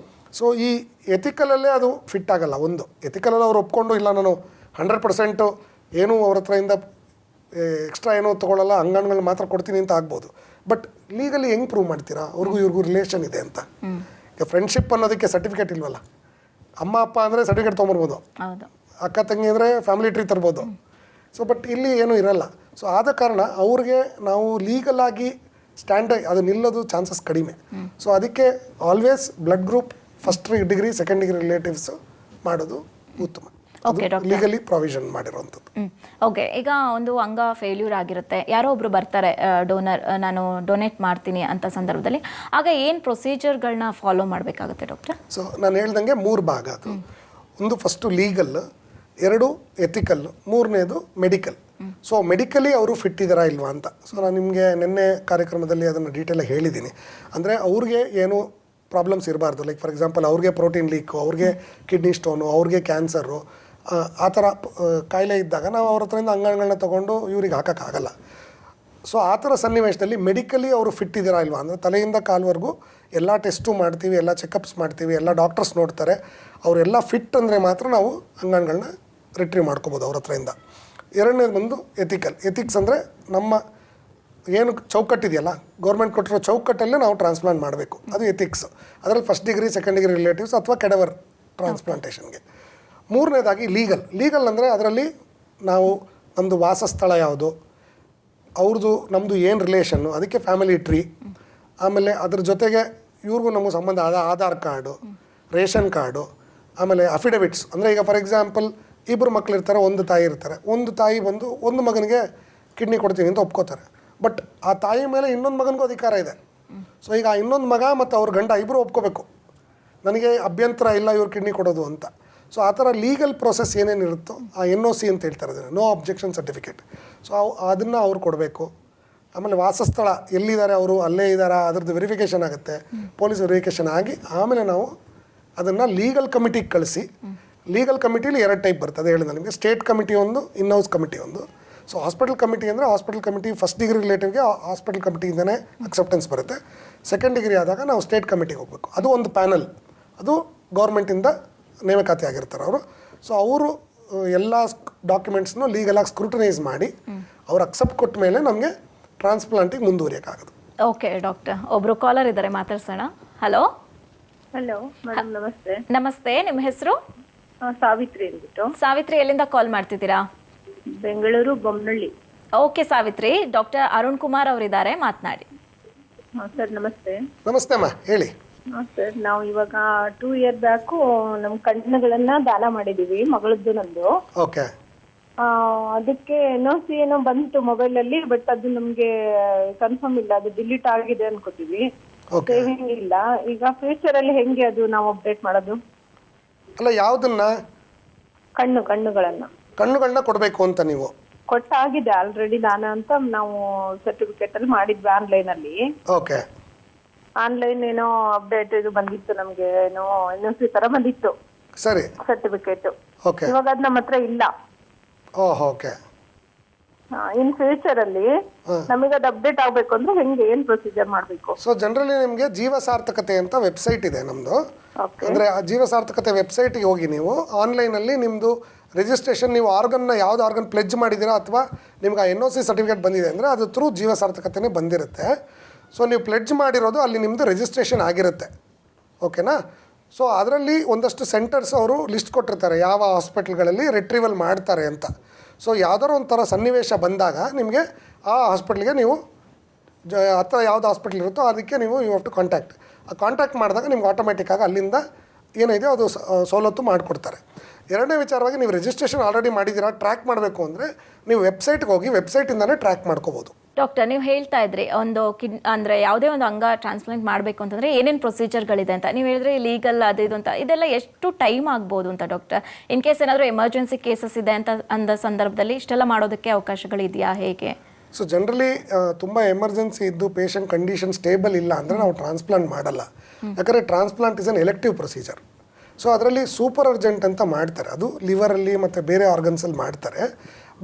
So ಈ ಎಥಿಕಲಲ್ಲೇ ಅದು ಫಿಟ್ ಆಗಲ್ಲ. ಒಂದು ಎಥಿಕಲಲ್ಲಿ ಅವ್ರು ಒಪ್ಕೊಂಡು ಇಲ್ಲ ನಾನು 100% ಏನೂ ಅವ್ರ ಹತ್ರದಿಂದ ಎಕ್ಸ್ಟ್ರಾ ಏನೂ ತೊಗೊಳ್ಳಲ್ಲ, ಅಂಗಾಂಗಗಳನ್ನ ಮಾತ್ರ ಕೊಡ್ತೀನಿ ಅಂತ ಆಗ್ಬೋದು. ಬಟ್ ಲೀಗಲಿ ಹೆಂಗೆ ಪ್ರೂವ್ ಮಾಡ್ತೀರಾ ಅವ್ರಿಗೂ ಇವ್ರಿಗೂ ರಿಲೇಷನ್ ಇದೆ ಅಂತ? ಈಗ ಫ್ರೆಂಡ್ಶಿಪ್ ಅನ್ನೋದಕ್ಕೆ ಸರ್ಟಿಫಿಕೇಟ್ ಇಲ್ವಲ್ಲ. ಅಮ್ಮ ಅಪ್ಪ ಅಂದರೆ ಸರ್ಟಿಫಿಕೇಟ್ ತೊಗೊಂಬರ್ಬೋದು, ಅಕ್ಕ ತಂಗಿ ಅಂದರೆ ಫ್ಯಾಮಿಲಿ ಟ್ರೀ ತರ್ಬೋದು. ಸೊ ಬಟ್ ಇಲ್ಲಿ ಏನೂ ಇರಲ್ಲ. ಸೊ ಆದ ಕಾರಣ ಅವ್ರಿಗೆ ನಾವು ಲೀಗಲಾಗಿ ಸ್ಟ್ಯಾಂಡರ್ಡ್ ಅದು ನಿಲ್ಲೋದು ಚಾನ್ಸಸ್ ಕಡಿಮೆ. ಸೊ ಅದಕ್ಕೆ always blood group first degree second degree relatives ಮಾಡೋದು ಉತ್ತಮ. Legally provision ಮಾಡಿರೋವಂಥದ್ದು. ಓಕೆ, ಈಗ ಒಂದು ಅಂಗ ಫೇಲ್ಯೂರ್ ಆಗಿರುತ್ತೆ, ಯಾರೋ ಒಬ್ರು ಬರ್ತಾರೆ ಡೋನರ್, ನಾನು ಡೊನೇಟ್ ಮಾಡ್ತೀನಿ ಅಂತ ಸಂದರ್ಭದಲ್ಲಿ ಆಗ ಏನು ಪ್ರೊಸೀಜರ್ಗಳನ್ನ ಫಾಲೋ ಮಾಡಬೇಕಾಗುತ್ತೆ ಡಾಕ್ಟರ್? ಸೊ ನಾನು ಹೇಳ್ದಂಗೆ 3 ಭಾಗ ಅದು. ಒಂದು ಫಸ್ಟು ಲೀಗಲ್, 2 ಎಥಿಕಲ್, 3ನೇದು ಮೆಡಿಕಲ್. ಸೊ ಮೆಡಿಕಲಿ ಅವರು ಫಿಟ್ ಇದ್ದಾರಾ ಇಲ್ವಾ ಅಂತ. ಸೊ ನಾನು ನಿಮಗೆ ನಿನ್ನೆ ಕಾರ್ಯಕ್ರಮದಲ್ಲಿ ಅದನ್ನು ಡೀಟೇಲಾಗಿ ಹೇಳಿದ್ದೀನಿ. ಅಂದರೆ ಅವ್ರಿಗೆ ಏನು ಪ್ರಾಬ್ಲಮ್ಸ್ ಇರಬಾರ್ದು. ಲೈಕ್ ಫಾರ್ ಎಕ್ಸಾಂಪಲ್ ಅವ್ರಿಗೆ ಪ್ರೋಟೀನ್ ಲೀಕು, ಅವ್ರಿಗೆ ಕಿಡ್ನಿ ಸ್ಟೋನು, ಅವ್ರಿಗೆ ಕ್ಯಾನ್ಸರು, ಆ ಥರ ಕಾಯಿಲೆ ಇದ್ದಾಗ ನಾವು ಅವ್ರ ಹತ್ರದಿಂದ ಅಂಗಾಂಗಗಳನ್ನ ತೊಗೊಂಡು ಇವ್ರಿಗೆ ಹಾಕೋಕ್ಕಾಗಲ್ಲ. ಸೊ ಆ ಥರ ಸನ್ನಿವೇಶದಲ್ಲಿ ಮೆಡಿಕಲಿ ಅವರು ಫಿಟ್ ಇದ್ದೀರಾ ಇಲ್ವಾ ಅಂದರೆ ತಲೆಯಿಂದ ಕಾಲ್ವರೆಗೂ ಎಲ್ಲ ಟೆಸ್ಟು ಮಾಡ್ತೀವಿ, ಎಲ್ಲ ಚೆಕಪ್ಸ್ ಮಾಡ್ತೀವಿ, ಎಲ್ಲ ಡಾಕ್ಟರ್ಸ್ ನೋಡ್ತಾರೆ. ಅವರೆಲ್ಲ ಫಿಟ್ ಅಂದರೆ ಮಾತ್ರ ನಾವು ಅಂಗಾಂಗಗಳನ್ನ ರಿಟ್ರೀವ್ ಮಾಡ್ಕೋಬೋದು ಅವ್ರ ಹತ್ರದಿಂದ. ಎರಡನೇದು ಬಂದು ಎಥಿಕಲ್. ಎಥಿಕ್ಸ್ ಅಂದರೆ ನಮ್ಮ ಏನು ಚೌಕಟ್ಟಿದೆಯಲ್ಲ, ಗೌರ್ಮೆಂಟ್ ಕೊಟ್ಟಿರೋ ಚೌಕಟ್ಟಲ್ಲೇ ನಾವು ಟ್ರಾನ್ಸ್ಪ್ಲಾಂಟ್ ಮಾಡಬೇಕು, ಅದು ಎಥಿಕ್ಸ್. ಅದರಲ್ಲಿ first degree second degree relatives ಅಥವಾ ಕೆಡವರ್ ಟ್ರಾನ್ಸ್ಪ್ಲಾಂಟೇಷನ್ಗೆ. 3ನೇದಾಗಿ ಲೀಗಲ್. ಲೀಗಲ್ ಅಂದರೆ ಅದರಲ್ಲಿ ನಾವು ನಮ್ಮದು ವಾಸಸ್ಥಳ ಯಾವುದು, ಅವ್ರದ್ದು ನಮ್ಮದು ಏನು ರಿಲೇಷನ್ನು, ಅದಕ್ಕೆ ಫ್ಯಾಮಿಲಿ ಟ್ರೀ, ಆಮೇಲೆ ಅದ್ರ ಜೊತೆಗೆ ಇವ್ರಿಗೂ ನಮಗೂ ಸಂಬಂಧ ಆದ ಆಧಾರ್ ಕಾರ್ಡು, ರೇಷನ್ ಕಾರ್ಡು, ಆಮೇಲೆ ಅಫಿಡವಿಟ್ಸ್. ಅಂದರೆ ಈಗ ಫಾರ್ ಎಕ್ಸಾಂಪಲ್ 2 ಮಕ್ಕಳಿರ್ತಾರೆ, ಒಂದು ತಾಯಿ ಇರ್ತಾರೆ. ಒಂದು ತಾಯಿ ಬಂದು ಒಂದು ಮಗನಿಗೆ ಕಿಡ್ನಿ ಕೊಡ್ತೀನಿ ಅಂತ ಒಪ್ಕೋತಾರೆ. ಬಟ್ ಆ ತಾಯಿ ಮೇಲೆ ಇನ್ನೊಂದು ಮಗನಿಗೂ ಅಧಿಕಾರ ಇದೆ. ಸೊ ಈಗ ಆ ಇನ್ನೊಂದು ಮಗ ಮತ್ತು ಅವ್ರ ಗಂಡ ಇಬ್ಬರು ಒಪ್ಕೋಬೇಕು, ನನಗೆ ಅಭ್ಯಂತರ ಇಲ್ಲ ಇವ್ರು ಕಿಡ್ನಿ ಕೊಡೋದು ಅಂತ. ಸೊ ಆ ಥರ ಲೀಗಲ್ ಪ್ರೊಸೆಸ್ ಏನೇನಿರುತ್ತೋ ಆ NOC ಅಂತ ಹೇಳ್ತಾರೆ, ಅದನ್ನು ನೋ ಅಬ್ಜೆಕ್ಷನ್ ಸರ್ಟಿಫಿಕೇಟ್. ಸೊ ಅದನ್ನು ಅವ್ರು ಕೊಡಬೇಕು. ಆಮೇಲೆ ವಾಸಸ್ಥಳ ಎಲ್ಲಿದ್ದಾರೆ ಅವರು, ಅಲ್ಲೇ ಇದ್ದಾರಾ, ಅದ್ರದ್ದು ವೆರಿಫಿಕೇಷನ್ ಆಗುತ್ತೆ, ಪೊಲೀಸ್ ವೆರಿಫಿಕೇಷನ್ ಆಗಿ ಆಮೇಲೆ ನಾವು ಅದನ್ನು ಲೀಗಲ್ ಕಮಿಟಿಗೆ ಕಳಿಸಿ. ಲೀಗಲ್ ಕಮಿಟಿಲಿ 2 ಟೈಪ್ ಬರ್ತದೆ ಹೇಳಿದ ನಿಮಗೆ. ಸ್ಟೇಟ್ ಕಮಿಟಿ ಒಂದು, ಇನ್ಹೌಸ್ ಕಮಿಟಿ ಒಂದು. ಸೊ ಹಾಸ್ಪಿಟಲ್ ಕಮಿಟಿ ಅಂದರೆ ಹಾಸ್ಪಿಟಲ್ ಕಮಿಟಿ ಫಸ್ಟ್ ಡಿಗ್ರಿ ರಿಲೇಟಿವ್ಗೆ ಹಾಸ್ಪಿಟಲ್ ಕಮಿಟಿಯಿಂದನೇ ಅಕ್ಸೆಪ್ಟೆನ್ಸ್ ಬರುತ್ತೆ. ಸೆಕೆಂಡ್ ಡಿಗ್ರಿ ಆದಾಗ ನಾವು ಸ್ಟೇಟ್ ಕಮಿಟಿಗೆ ಹೋಗಬೇಕು. ಅದು ಒಂದು ಪ್ಯಾನಲ್, ಅದು ಗೌರ್ಮೆಂಟಿಂದ ನೇಮಕಾತಿ ಆಗಿರ್ತಾರೆ ಅವರು. ಸೊ ಅವರು ಎಲ್ಲ ಡಾಕ್ಯುಮೆಂಟ್ಸ್ನು ಲೀಗಲಾಗಿ ಸ್ಕ್ರೂಟನೈಸ್ ಮಾಡಿ ಅವ್ರು ಅಕ್ಸೆಪ್ಟ್ ಕೊಟ್ಟ ಮೇಲೆ ನಮಗೆ ಟ್ರಾನ್ಸ್ಪ್ಲಾಂಟಿಗೆ ಮುಂದುವರಿಯೋಕ್ಕಾಗೋದು. ಓಕೆ ಡಾಕ್ಟರ್, ಒಬ್ಬರು ಕಾಲರ್ ಇದ್ದಾರೆ, ಮಾತಾಡ್ಸೋಣ. ಹಲೋ ಹಲೋ ಮೇಡಮ್, ನಮಸ್ತೆ. ನಮಸ್ತೆ, ನಿಮ್ಮ ಹೆಸರು? ಸಾವಿತ್ರಿ ಅಂದ್ಬಿಟ್ಟು. ಸಾವಿತ್ರಿ, ಎಲ್ಲಿಂದ ಕಾಲ್ ಮಾಡ್ತಿದ್ದೀರಾ? ಬೆಂಗಳೂರು ಬೊಮ್ಮನಹಳ್ಳಿ. ಓಕೆ ಸಾವಿತ್ರಿ, ಡಾಕ್ಟರ್ ಅರುಣ್ ಕುಮಾರ್ ಅವರಿದ್ದಾರೆ, ಮಾತನಾಡಿ. ಸರ್ ನಮಸ್ತೆ. ನಮಸ್ತೆ ಅಮ್ಮ, ಹೇಳಿ. ಸರ್ ನಾವು ಇವಾಗ 2 ಇಯರ್ ಬ್ಯಾಕು ನಮ್ಮ ಕಣ್ಣುಗಳನ್ನ ದಾನ ಮಾಡಿದೀವಿ, ಮಗಳದ್ದು ನಂದು. ಓಕೆ. ಅದಕ್ಕೆ NOC ಏನೋ ಬಂತು ಮೊಬೈಲ್ ಅಲ್ಲಿ, ಬಟ್ ಅದು ನಮ್ಗೆ ಕನ್ಫರ್ಮ್ ಇಲ್ಲ, ಅದು ಡಿಲೀಟ್ ಆಗಿದೆ ಅನ್ಕೋತೀವಿ, ಸೇವಿಂಗ್ ಇಲ್ಲ. ಈಗ ಫ್ಯೂಚರ್ ಅಲ್ಲಿ ಹೆಂಗೆ ಅದು ನಾವು ಅಪ್ಡೇಟ್ ಮಾಡೋದು? ಅಲ್ಲ, ಯಾವುದನ್ನ? ಕಣ್ಣುಗಳನ್ನ ಕೊಡಬೇಕು ಅಂತ ನೀವು? ಕೊಟ್ಟಾಗಿದೆ ಆಲ್ರೆಡಿ ನಾನು ಅಂತ ನಾವು ಸರ್ಟಿಫಿಕೇಟ್ ಅಲ್ಲಿ ಮಾಡಿದ್ವಿ ಆನ್ಲೈನ್ ಅಲ್ಲಿ. ಓಕೆ. ಆನ್ಲೈನ್ ಏನೋ ಅಪ್ಡೇಟ್ ಇದು ಬಂದಿತ್ತು ನಮ್ಗೆ, ಏನೋ NOC ತರ ಬಂದಿತ್ತು ಸರಿ. ಸರ್ಟಿಫಿಕೇಟ್. ಓಕೆ. ಇವಾಗ ಅದ್ ನಮ್ಮ ಹತ್ರ ಇಲ್ಲ. ಓಕೆ. ಇನ್ ಫ್ಯೂಚರ್ ಅಲ್ಲಿ ನಮಗೆ ಅದು ಅಪ್ಡೇಟ್ ಆಗ್ಬೇಕು ಅಂದ್ರೆ ಹೆಂಗೆ, ಏನ್ ಪ್ರೊಸೀಜರ್ ಮಾಡ್ಬೇಕು? ಸೊ ಜನರಲಿ ನಿಮಗೆ ಜೀವ ಸಾರ್ಥಕತೆ ಅಂತ ವೆಬ್ಸೈಟ್ ಇದೆ ನಮ್ಮದು. Okay. ಅಂದರೆ ಆ ಜೀವ ಸಾರ್ಥಕತೆ ವೆಬ್ಸೈಟಿಗೆ ಹೋಗಿ ನೀವು ಆನ್ಲೈನಲ್ಲಿ ನಿಮ್ಮದು ರಿಜಿಸ್ಟ್ರೇಷನ್, ನೀವು ಆರ್ಗನ್ನ ಯಾವ್ದು ಆರ್ಗನ್ ಪ್ಲೆಜ್ ಮಾಡಿದ್ದೀರಾ ಅಥವಾ ನಿಮ್ಗೆ ಆ NOC ಸರ್ಟಿಫಿಕೇಟ್ ಬಂದಿದೆ ಅಂದರೆ ಅದು ಥ್ರೂ ಜೀವ ಸಾರ್ಥಕತೆನೇ ಬಂದಿರುತ್ತೆ. ಸೊ ನೀವು ಪ್ಲೆಡ್ಜ್ ಮಾಡಿರೋದು ಅಲ್ಲಿ ನಿಮ್ಮದು ರಿಜಿಸ್ಟ್ರೇಷನ್ ಆಗಿರುತ್ತೆ. ಓಕೆನಾ? ಸೊ ಅದರಲ್ಲಿ ಒಂದಷ್ಟು ಸೆಂಟರ್ಸ್ ಅವರು ಲಿಸ್ಟ್ ಕೊಟ್ಟಿರ್ತಾರೆ ಯಾವ ಹಾಸ್ಪಿಟ್ಲ್ಗಳಲ್ಲಿ ರಿಟ್ರೀವಲ್ ಮಾಡ್ತಾರೆ ಅಂತ. ಸೊ ಯಾವುದಾದ್ರು ಒಂಥರ ಸನ್ನಿವೇಶ ಬಂದಾಗ ನಿಮಗೆ ಆ ಹಾಸ್ಪಿಟ್ಲಿಗೆ ನೀವು ಹತ್ತಿರ ಯಾವ್ದು ಹಾಸ್ಪಿಟ್ಲ್ ಇರುತ್ತೋ ಅದಕ್ಕೆ ನೀವು ಯು ಹ್ಯಾವ್ ಟು ಕಾಂಟ್ಯಾಕ್ಟ್ ಮಾಡಿದಾಗ ನಿಮ್ಗೆ ಆಟೋಮೆಟಿಕ್ಕಾಗಿ ಅಲ್ಲಿಂದ ಏನಿದೆ ಅದು ಸವಲತ್ತು ಮಾಡಿಕೊಡ್ತಾರೆ. ಎರಡನೇ ವಿಚಾರವಾಗಿ ನೀವು ರಿಜಿಸ್ಟ್ರೇಷನ್ ಆಲ್ರೆಡಿ ಮಾಡಿದ್ದೀರಾ, ಟ್ರ್ಯಾಕ್ ಮಾಡಬೇಕು ಅಂದರೆ ನೀವು ವೆಬ್ಸೈಟ್ಗೆ ಹೋಗಿ ವೆಬ್ಸೈಟಿಂದನೇ ಟ್ರ್ಯಾಕ್ ಮಾಡ್ಕೋಬೋದು. ಡಾಕ್ಟರ್, ನೀವು ಹೇಳ್ತಾ ಇದ್ರಿ ಒಂದು ಅಂದರೆ ಯಾವುದೇ ಒಂದು ಅಂಗ ಟ್ರಾನ್ಸ್ಪ್ಲಾಂಟ್ ಮಾಡಬೇಕು ಅಂತಂದರೆ ಏನೇನು ಪ್ರೊಸೀಜರ್ಗಳಿದೆ ಅಂತ. ನೀವು ಹೇಳಿದ್ರೆ ಲೀಗಲ್ ಅದು ಇದು ಅಂತ, ಇದೆಲ್ಲ ಎಷ್ಟು ಟೈಮ್ ಆಗ್ಬೋದು ಅಂತ ಡಾಕ್ಟರ್? ಇನ್ ಕೇಸ್ ಏನಾದರೂ ಎಮರ್ಜೆನ್ಸಿ ಕೇಸಸ್ ಇದೆ ಅಂತ ಅಂದ ಸಂದರ್ಭದಲ್ಲಿ ಇಷ್ಟೆಲ್ಲ ಮಾಡೋದಕ್ಕೆ ಅವಕಾಶಗಳಿದೆಯಾ, ಹೇಗೆ? ಸೊ ಜನರಲಿ ತುಂಬ ಎಮರ್ಜೆನ್ಸಿ ಇದ್ದು ಪೇಷಂಟ್ ಕಂಡೀಷನ್ ಸ್ಟೇಬಲ್ ಇಲ್ಲ ಅಂದರೆ ನಾವು ಟ್ರಾನ್ಸ್ಪ್ಲಾಂಟ್ ಮಾಡಲ್ಲ. ಯಾಕಂದರೆ transplant is an elective procedure. So ಅದರಲ್ಲಿ ಸೂಪರ್ ಅರ್ಜೆಂಟ್ ಅಂತ ಮಾಡ್ತಾರೆ, ಅದು ಲಿವರಲ್ಲಿ ಮತ್ತು ಬೇರೆ ಆರ್ಗನ್ಸಲ್ಲಿ ಮಾಡ್ತಾರೆ.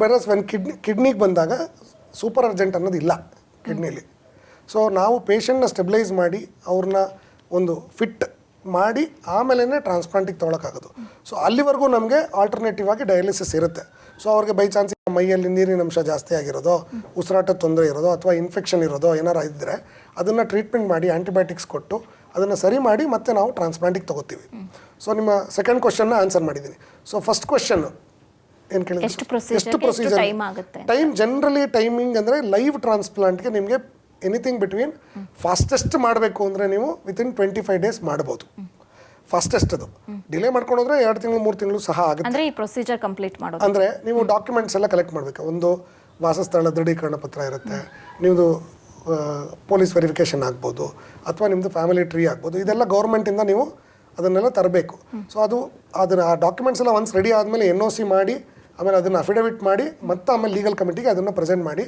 ಬೇರಸ್ ವೆನ್ ಕಿಡ್ನಿಗೆ ಬಂದಾಗ ಸೂಪರ್ ಅರ್ಜೆಂಟ್ ಅನ್ನೋದು ಇಲ್ಲ ಕಿಡ್ನಿಲಿ. ಸೊ ನಾವು ಪೇಷಂಟ್ನ ಸ್ಟೆಬಿಲೈಸ್ ಮಾಡಿ ಅವ್ರನ್ನ ಒಂದು ಫಿಟ್ ಮಾಡಿ ಆಮೇಲೆ ಟ್ರಾನ್ಸ್ಪ್ಲಾಂಟಿಗೆ ತೊಗೊಳಕ್ಕಾಗೋದು. ಸೊ ಅಲ್ಲಿವರೆಗೂ ನಮಗೆ ಆಲ್ಟರ್ನೇಟಿವ್ ಆಗಿ ಡಯಾಲಿಸಿಸ್ ಇರುತ್ತೆ. ಸೊ ಅವ್ರಿಗೆ ಬೈ ಚಾನ್ಸ್ ಮೈಯಲ್ಲಿ ನೀರಿನ ಅಂಶ ಜಾಸ್ತಿ ಆಗಿರೋದು, ಉಸಿರಾಟದ ತೊಂದರೆ ಇರೋದು ಅಥವಾ ಇನ್ಫೆಕ್ಷನ್ ಇರೋದು ಏನಾರು ಇದ್ದರೆ ಅದನ್ನು ಟ್ರೀಟ್ಮೆಂಟ್ ಮಾಡಿ ಆ್ಯಂಟಿಬಯೋಟಿಕ್ಸ್ ಕೊಟ್ಟು ಅದನ್ನು ಸರಿ ಮಾಡಿ ಮತ್ತೆ ನಾವು ಟ್ರಾನ್ಸ್ಪ್ಲಾಂಟಿಗೆ ತೊಗೋತೀವಿ. ಸೊ ನಿಮ್ಮ ಸೆಕೆಂಡ್ ಕ್ವಶನ್ನ ಆನ್ಸರ್ ಮಾಡಿದ್ದೀನಿ. ಸೊ ಫಸ್ಟ್ ಕ್ವಶನ್ ಏನು ಕೇಳಿದ್ರೆ ಎಷ್ಟು ಪ್ರೊಸೀಜರ್ ಟೈಮ್? ಜನರಲಿ ಟೈಮಿಂಗ್ ಅಂದರೆ ಲೈವ್ ಟ್ರಾನ್ಸ್ಪ್ಲಾಂಟ್ಗೆ ನಿಮಗೆ ಎನಿಥಿಂಗ್ ಬಿಟ್ವೀನ್ ಫಾಸ್ಟೆಸ್ಟ್ ಮಾಡಬೇಕು ಅಂದರೆ ನೀವು ವಿತಿನ್ 25 days ಮಾಡ್ಬೋದು. ಫಾಸ್ಟೆಸ್ಟ್ ಅದು. ಡಿಲೇ ಮಾಡ್ಕೊಂಡು ಹೋದ್ರೆ 2 ತಿಂಗಳು 3 ತಿಂಗಳು ಸಹ ಆಗುತ್ತೆ. ಅಂದರೆ ಈ ಪ್ರೊಸೀಜರ್ ಕಂಪ್ಲೀಟ್ ಮಾಡೋದು ಅಂದರೆ ನೀವು ಡಾಕ್ಯುಮೆಂಟ್ಸ್ ಎಲ್ಲ ಕಲೆಕ್ಟ್ ಮಾಡಬೇಕು. ಒಂದು ವಾಸಸ್ಥಳ ದೃಢೀಕರಣ ಪತ್ರ ಇರುತ್ತೆ, ನಿಮ್ಮದು ಪೊಲೀಸ್ ವೆರಿಫಿಕೇಷನ್ ಆಗ್ಬೋದು ಅಥವಾ ನಿಮ್ಮದು ಫ್ಯಾಮಿಲಿ ಟ್ರೀ ಆಗ್ಬೋದು. ಇದೆಲ್ಲ ಗೌರ್ಮೆಂಟಿಂದ ನೀವು ಅದನ್ನೆಲ್ಲ ತರಬೇಕು. ಸೊ ಅದನ್ನು ಆ ಡಾಕ್ಯುಮೆಂಟ್ಸ್ ಎಲ್ಲ ಒನ್ಸ್ ರೆಡಿ ಆದಮೇಲೆ NOC ಮಾಡಿ ಆಮೇಲೆ ಅದನ್ನು ಅಫಿಡವಿಟ್ ಮಾಡಿ ಮತ್ತು ಆಮೇಲೆ ಲೀಗಲ್ ಕಮಿಟಿಗೆ ಅದನ್ನು ಪ್ರೆಸೆಂಟ್ ಮಾಡಿ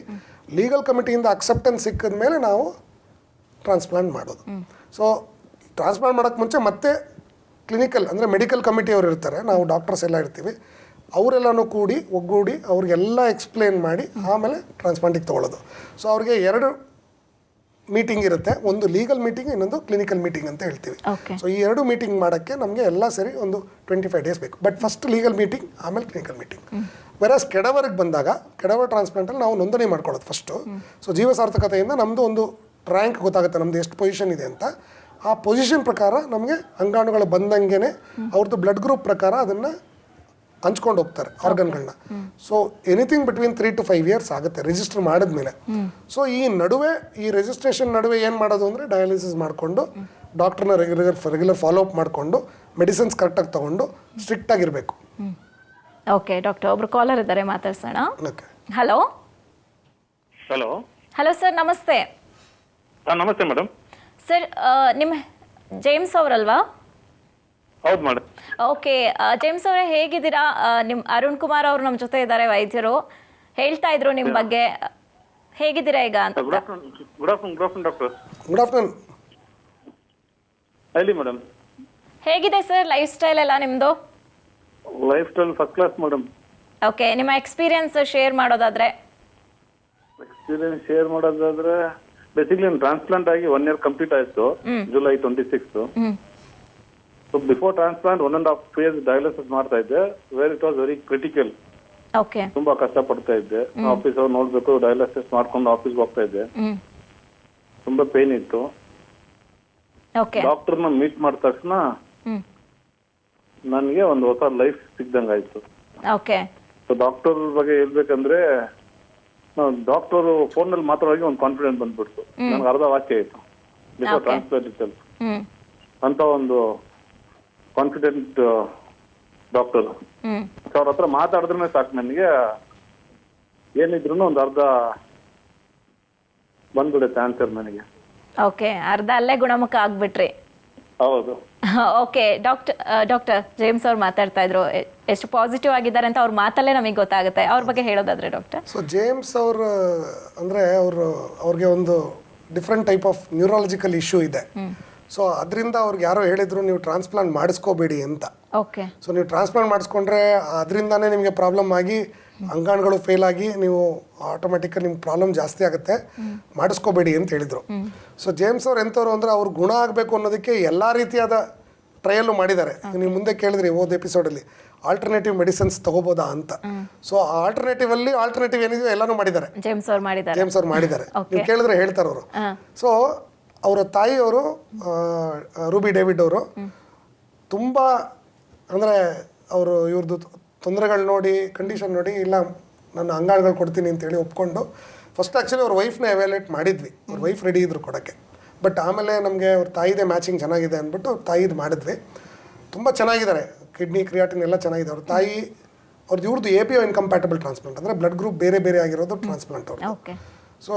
ಲೀಗಲ್ ಕಮಿಟಿಯಿಂದ ಅಕ್ಸೆಪ್ಟೆನ್ಸ್ ಸಿಕ್ಕಿದ ಮೇಲೆ ನಾವು ಟ್ರಾನ್ಸ್ಪ್ಲಾಂಟ್ ಮಾಡೋದು. ಸೊ ಟ್ರಾನ್ಸ್ಪ್ಲಾಂಟ್ ಮಾಡೋಕ್ಕೆ ಮುಂಚೆ ಮತ್ತೆ ಕ್ಲಿನಿಕಲ್ ಅಂದರೆ ಮೆಡಿಕಲ್ ಕಮಿಟಿ ಅವರು ಇರ್ತಾರೆ, ನಾವು ಡಾಕ್ಟರ್ಸ್ ಎಲ್ಲ ಇರ್ತೀವಿ, ಅವರೆಲ್ಲನೂ ಒಗ್ಗೂಡಿ ಅವ್ರಿಗೆಲ್ಲ ಎಕ್ಸ್ಪ್ಲೇನ್ ಮಾಡಿ ಆಮೇಲೆ ಟ್ರಾನ್ಸ್ಪ್ಲಾಂಟಿಗೆ ತೊಗೊಳ್ಳೋದು. ಸೊ ಅವ್ರಿಗೆ 2 ಮೀಟಿಂಗ್ ಇರುತ್ತೆ, ಒಂದು ಲೀಗಲ್ ಮೀಟಿಂಗ್, ಇನ್ನೊಂದು ಕ್ಲಿನಿಕಲ್ ಮೀಟಿಂಗ್ ಅಂತ ಹೇಳ್ತೀವಿ. ಸೊ ಈ 2 ಮೀಟಿಂಗ್ ಮಾಡೋಕ್ಕೆ ನಮಗೆ ಎಲ್ಲ ಸರಿ ಒಂದು 25 days ಬೇಕು. ಬಟ್ ಫಸ್ಟ್ ಲೀಗಲ್ ಮೀಟಿಂಗ್ ಆಮೇಲೆ ಕ್ಲಿನಿಕಲ್ ಮೀಟಿಂಗ್. ವೆರಸ್ ಕೆಡವರ್ಗೆ ಬಂದಾಗ ಕೆಡವರ್ ಟ್ರಾನ್ಸ್ಪ್ಲಾಂಟಲ್ಲಿ ನಾವು ನೋಂದಣಿ ಮಾಡ್ಕೊಳ್ಳೋದು ಫಸ್ಟು. ಸೊ ಜೀವ ಸಾರ್ಥಕತೆಯಿಂದ ನಮ್ಮದು ಒಂದು ರ್ಯಾಂಕ್ ಗೊತ್ತಾಗುತ್ತೆ, ನಮ್ಮದು ಎಷ್ಟು ಪೊಸಿಷನ್ ಇದೆ ಅಂತ. ಆ ಪೊಸಿಷನ್ ಪ್ರಕಾರ ನಮಗೆ ಅಂಗಾಣುಗಳು ಬಂದಂಗೆ ಅವ್ರದ್ದು ಬ್ಲಡ್ ಗ್ರೂಪ್ ಪ್ರಕಾರ ಅದನ್ನು ಹಂಚ್ಕೊಂಡು ಹೋಗ್ತಾರೆ ಆರ್ಗನ್ಗಳನ್ನ. So anything between 3 to 5 years ಆಗುತ್ತೆ ರಿಜಿಸ್ಟರ್ ಮಾಡಿದ್ಮೇಲೆ. ಸೊ ಈ ರಿಜಿಸ್ಟ್ರೇಷನ್ ನಡುವೆ ಏನು ಮಾಡೋದು ಅಂದರೆ ಡಯಾಲಿಸಿಸ್ ಮಾಡಿಕೊಂಡು ಡಾಕ್ಟ್ರನ್ನ ರೆಗ್ಯುಲರ್ ಫಾಲೋಅಪ್ ಮಾಡಿಕೊಂಡು ಮೆಡಿಸಿನ್ಸ್ ಕರೆಕ್ಟಾಗಿ ತೊಗೊಂಡು ಸ್ಟ್ರಿಕ್ಟ್ ಆಗಿರಬೇಕು. ಓಕೆ ಡಾಕ್ಟರ್, ಒಬ್ರು ಕಾಲರ್ ಇದ್ದಾರೆ, ಮಾತಾಡ್ಸೋಣ. ಓಕೆ. ಹಲೋ ಹಲೋ ಸರ್, ನಮಸ್ತೆ. ನಮಸ್ತೆ ಮೇಡಮ್. ಸರ್, ನಿಮ್ಮ ಜೇಮ್ಸ್ ಅವರಲ್ವಾ? ಹೌದು ಮೇಡಮ್. ಓಕೆ, ಜೇಮ್ಸ್ ಅವರೇ ಹೇಗಿದ್ದೀರಾ? ನಿಮ್ಮ ಅರುಣ್ ಕುಮಾರ್ ಅವರು ನಮ್ಮ ಜೊತೆ ಇದ್ದಾರೆ, ವೈದ್ಯರು. ಹೇಳ್ತಾ ಇದ್ರು ನಿಮ್ಮ ಬಗ್ಗೆ. ಹೇಗಿದ್ದೀರಾ ಈಗ ಅಂತ? Good afternoon doctor. Good afternoon. ಹೇಳಿ ಮೇಡಮ್. ಹೇಗಿದೆ ಸರ್ ಲೈಫ್ ಸ್ಟೈಲ್ ಎಲ್ಲ ನಿಮ್ಮದು? Life style first class madam. Okay, ನಿಮ್ಮ ಎಕ್ಸ್ಪೀರಿಯನ್ಸ್ ಶೇರ್ ಮಾಡೋದಾದ್ರೆ? ಎಕ್ಸ್ಪೀರಿಯನ್ಸ್ ಶೇರ್ ಮಾಡೋದಾದ್ರೆ ಬೇಸಿಕ್ಲಿ ಟ್ರಾನ್ಸ್ಪ್ಲಾಂಟ್ ಆಗಿ 1 year ಕಂಪ್ಲೀಟ್ ಆಯಿತು, July 26. So before transplant 1.5 years dialysis ಮಾಡ್ತಾ ಇದ್ದೆ, where it was very critical. Okay. ತುಂಬಾ ಕಷ್ಟ ಪಡ್ತಾ ಇದ್ದೆ. ಆಫೀಸ್ ಅವ್ರು ನೋಡ್ಬೇಕು, ಡಯಾಲಿಸಿಸ್ ಮಾಡ್ಕೊಂಡು ಆಫೀಸ್ಗೆ ಹೋಗ್ತಾ ಇದ್ದೆ. ತುಂಬಾ ಪೇನ್ ಇತ್ತು. ಡಾಕ್ಟರ್ನ ಮೀಟ್ ಮಾಡಿದ ತಕ್ಷಣ ನನಗೆ ಒಂದು ಹೊಸ ಲೈಫ್ ಸಿಗ್ದಂಗಾಯ್ತು. ಓಕೆ. ಸೊ ಡಾಕ್ಟರ್ ಬಗ್ಗೆ ಹೇಳ್ಬೇಕಂದ್ರೆ ಡಾಕ್ಟರ್ ಫೋನ್ ನಲ್ಲಿ ಮಾತಾಡೋಕೆ ಒಂದು ಕಾನ್ಫಿಡೆನ್ಸ್ ಬಂದ್ಬಿಡ್ತು. ನನ್ಗೆ ಅರ್ಧ ವಾಕ್ಯ ಆಯ್ತು ಬಿಫೋರ್ ಟ್ರಾನ್ಸ್ಪ್ಲಾಂಟ್ ಇಟ್ಸೆಲ್ಫ್ ಅಂತ ಒಂದು ಕಾನ್ಫಿಡೆಂಟ್ ಡಾಕ್ಟರ್. ಅವ್ರ ಹತ್ರ ಮಾತಾಡಿದ್ರೆ ಸಾಕು, ನನಗೆ ಏನಿದ್ರು ಒಂದು ಅರ್ಧ ಬಂದ್ಬಿಡುತ್ತೆ ಆನ್ಸರ್ ನನಗೆ. ಓಕೆ, ಅರ್ಧ ಅಲ್ಲೇ ಗುಣಮುಖ ಆಗ್ಬಿಟ್ರಿ. ಹೌದು. ಓಕೆ ಡಾಕ್ಟರ್ ಜೇಮ್ಸ್ ಅವ್ರು ಮಾತಾಡ್ತಾ ಇದ್ರು. ಎಷ್ಟು ಪಾಸಿಟಿವ್ ಆಗಿದ್ದಾರೆ ಅಂತ ಅವ್ರ ಮಾತಲ್ಲೇ ನಮಗೆ ಗೊತ್ತಾಗುತ್ತೆ. ಅವ್ರ ಬಗ್ಗೆ ಹೇಳೋದಾದ್ರೆ ಡಾಕ್ಟರ್. ಸೊ ಜೇಮ್ಸ್ ಅವರು ಅಂದರೆ ಅವ್ರಿಗೆ ಒಂದು different type of neurological issue ಇದೆ. ಸೊ ಅದರಿಂದ ಅವ್ರಿಗೆ ಯಾರೋ ಹೇಳಿದ್ರು ನೀವು ಟ್ರಾನ್ಸ್ಪ್ಲಾಂಟ್ ಮಾಡಿಸ್ಕೋಬೇಡಿ ಅಂತ. ಓಕೆ. ಸೊ ನೀವು ಟ್ರಾನ್ಸ್ಪ್ಲಾಂಟ್ ಮಾಡಿಸ್ಕೊಂಡ್ರೆ ಅದರಿಂದಾನೇ ನಿಮಗೆ ಪ್ರಾಬ್ಲಮ್ ಆಗಿ ಅಂಗಾಣುಗಳು ಫೇಲ್ ಆಗಿ ನೀವು ಆಟೋಮೆಟಿಕಲಿ ನಿಮ್ಗೆ ಪ್ರಾಬ್ಲಮ್ ಜಾಸ್ತಿ ಆಗುತ್ತೆ, ಮಾಡಿಸ್ಕೋಬೇಡಿ ಅಂತ ಹೇಳಿದರು. ಸೊ ಜೇಮ್ಸ್ ಅವ್ರು ಎಂಥವ್ರು ಅಂದರೆ ಅವ್ರು ಗುಣ ಆಗಬೇಕು ಅನ್ನೋದಕ್ಕೆ ಎಲ್ಲ ರೀತಿಯಾದ ಟ್ರಯಲ್ಲು ಮಾಡಿದ್ದಾರೆ. ನೀವು ಮುಂದೆ ಕೇಳಿದ್ರಿ ಹೋದ ಎಪಿಸೋಡಲ್ಲಿ ಆಲ್ಟರ್ನೇಟಿವ್ ಮೆಡಿಸಿನ್ಸ್ ತಗೋಬೋದಾ ಅಂತ. ಸೊ ಆಲ್ಟರ್ನೇಟಿವ್ ಏನಿದೆಯೋ ಎಲ್ಲನೂ ಮಾಡಿದ್ದಾರೆ, ಜೇಮ್ಸ್ ಅವ್ರು ಮಾಡಿದ್ದಾರೆ. ನೀವು ಕೇಳಿದ್ರೆ ಹೇಳ್ತಾರೆ ಅವರು. ಸೊ ಅವರ ತಾಯಿಯವರು ರೂಬಿ ಡೇವಿಡ್ ಅವರು ತುಂಬ ಅಂದರೆ ಅವರು ಇವ್ರದ್ದು ತೊಂದರೆಗಳು ನೋಡಿ ಕಂಡೀಷನ್ ನೋಡಿ ಇಲ್ಲ ನಾನು ಅಂಗಾಳುಗಳು ಕೊಡ್ತೀನಿ ಅಂತೇಳಿ ಒಪ್ಕೊಂಡು ಫಸ್ಟ್ ಆ್ಯಕ್ಚುಲಿ ಅವ್ರ ವೈಫ್ನ ಎವ್ಯಾಲ್ಯೂಯೇಟ್ ಮಾಡಿದ್ವಿ. ಅವ್ರ ವೈಫ್ ರೆಡಿ ಇದ್ರು ಕೊಡೋಕ್ಕೆ. ಬಟ್ ಆಮೇಲೆ ನಮಗೆ ಅವ್ರ ತಾಯಿದೇ ಮ್ಯಾಚಿಂಗ್ ಚೆನ್ನಾಗಿದೆ ಅಂದ್ಬಿಟ್ಟು ಅವ್ರ ತಾಯಿದು ಮಾಡಿದ್ವಿ. ತುಂಬ ಚೆನ್ನಾಗಿದ್ದಾರೆ, ಕಿಡ್ನಿ ಕ್ರಿಯಾಟಿನ್ ಎಲ್ಲ ಚೆನ್ನಾಗಿದೆ. ಅವ್ರ ತಾಯಿ ಅವ್ರದ್ದು ಇವ್ರದ್ದು APO ಇನ್ಕಂಪ್ಯಾಟಬಲ್ ಟ್ರಾನ್ಸ್ಪ್ಲಾಂಟ್ ಅಂದರೆ ಬ್ಲಡ್ ಗ್ರೂಪ್ ಬೇರೆ ಬೇರೆ ಆಗಿರೋದು ಟ್ರಾನ್ಸ್ಪ್ಲಾಂಟ್ ಅವ್ರು. ಓಕೆ. ಸೊ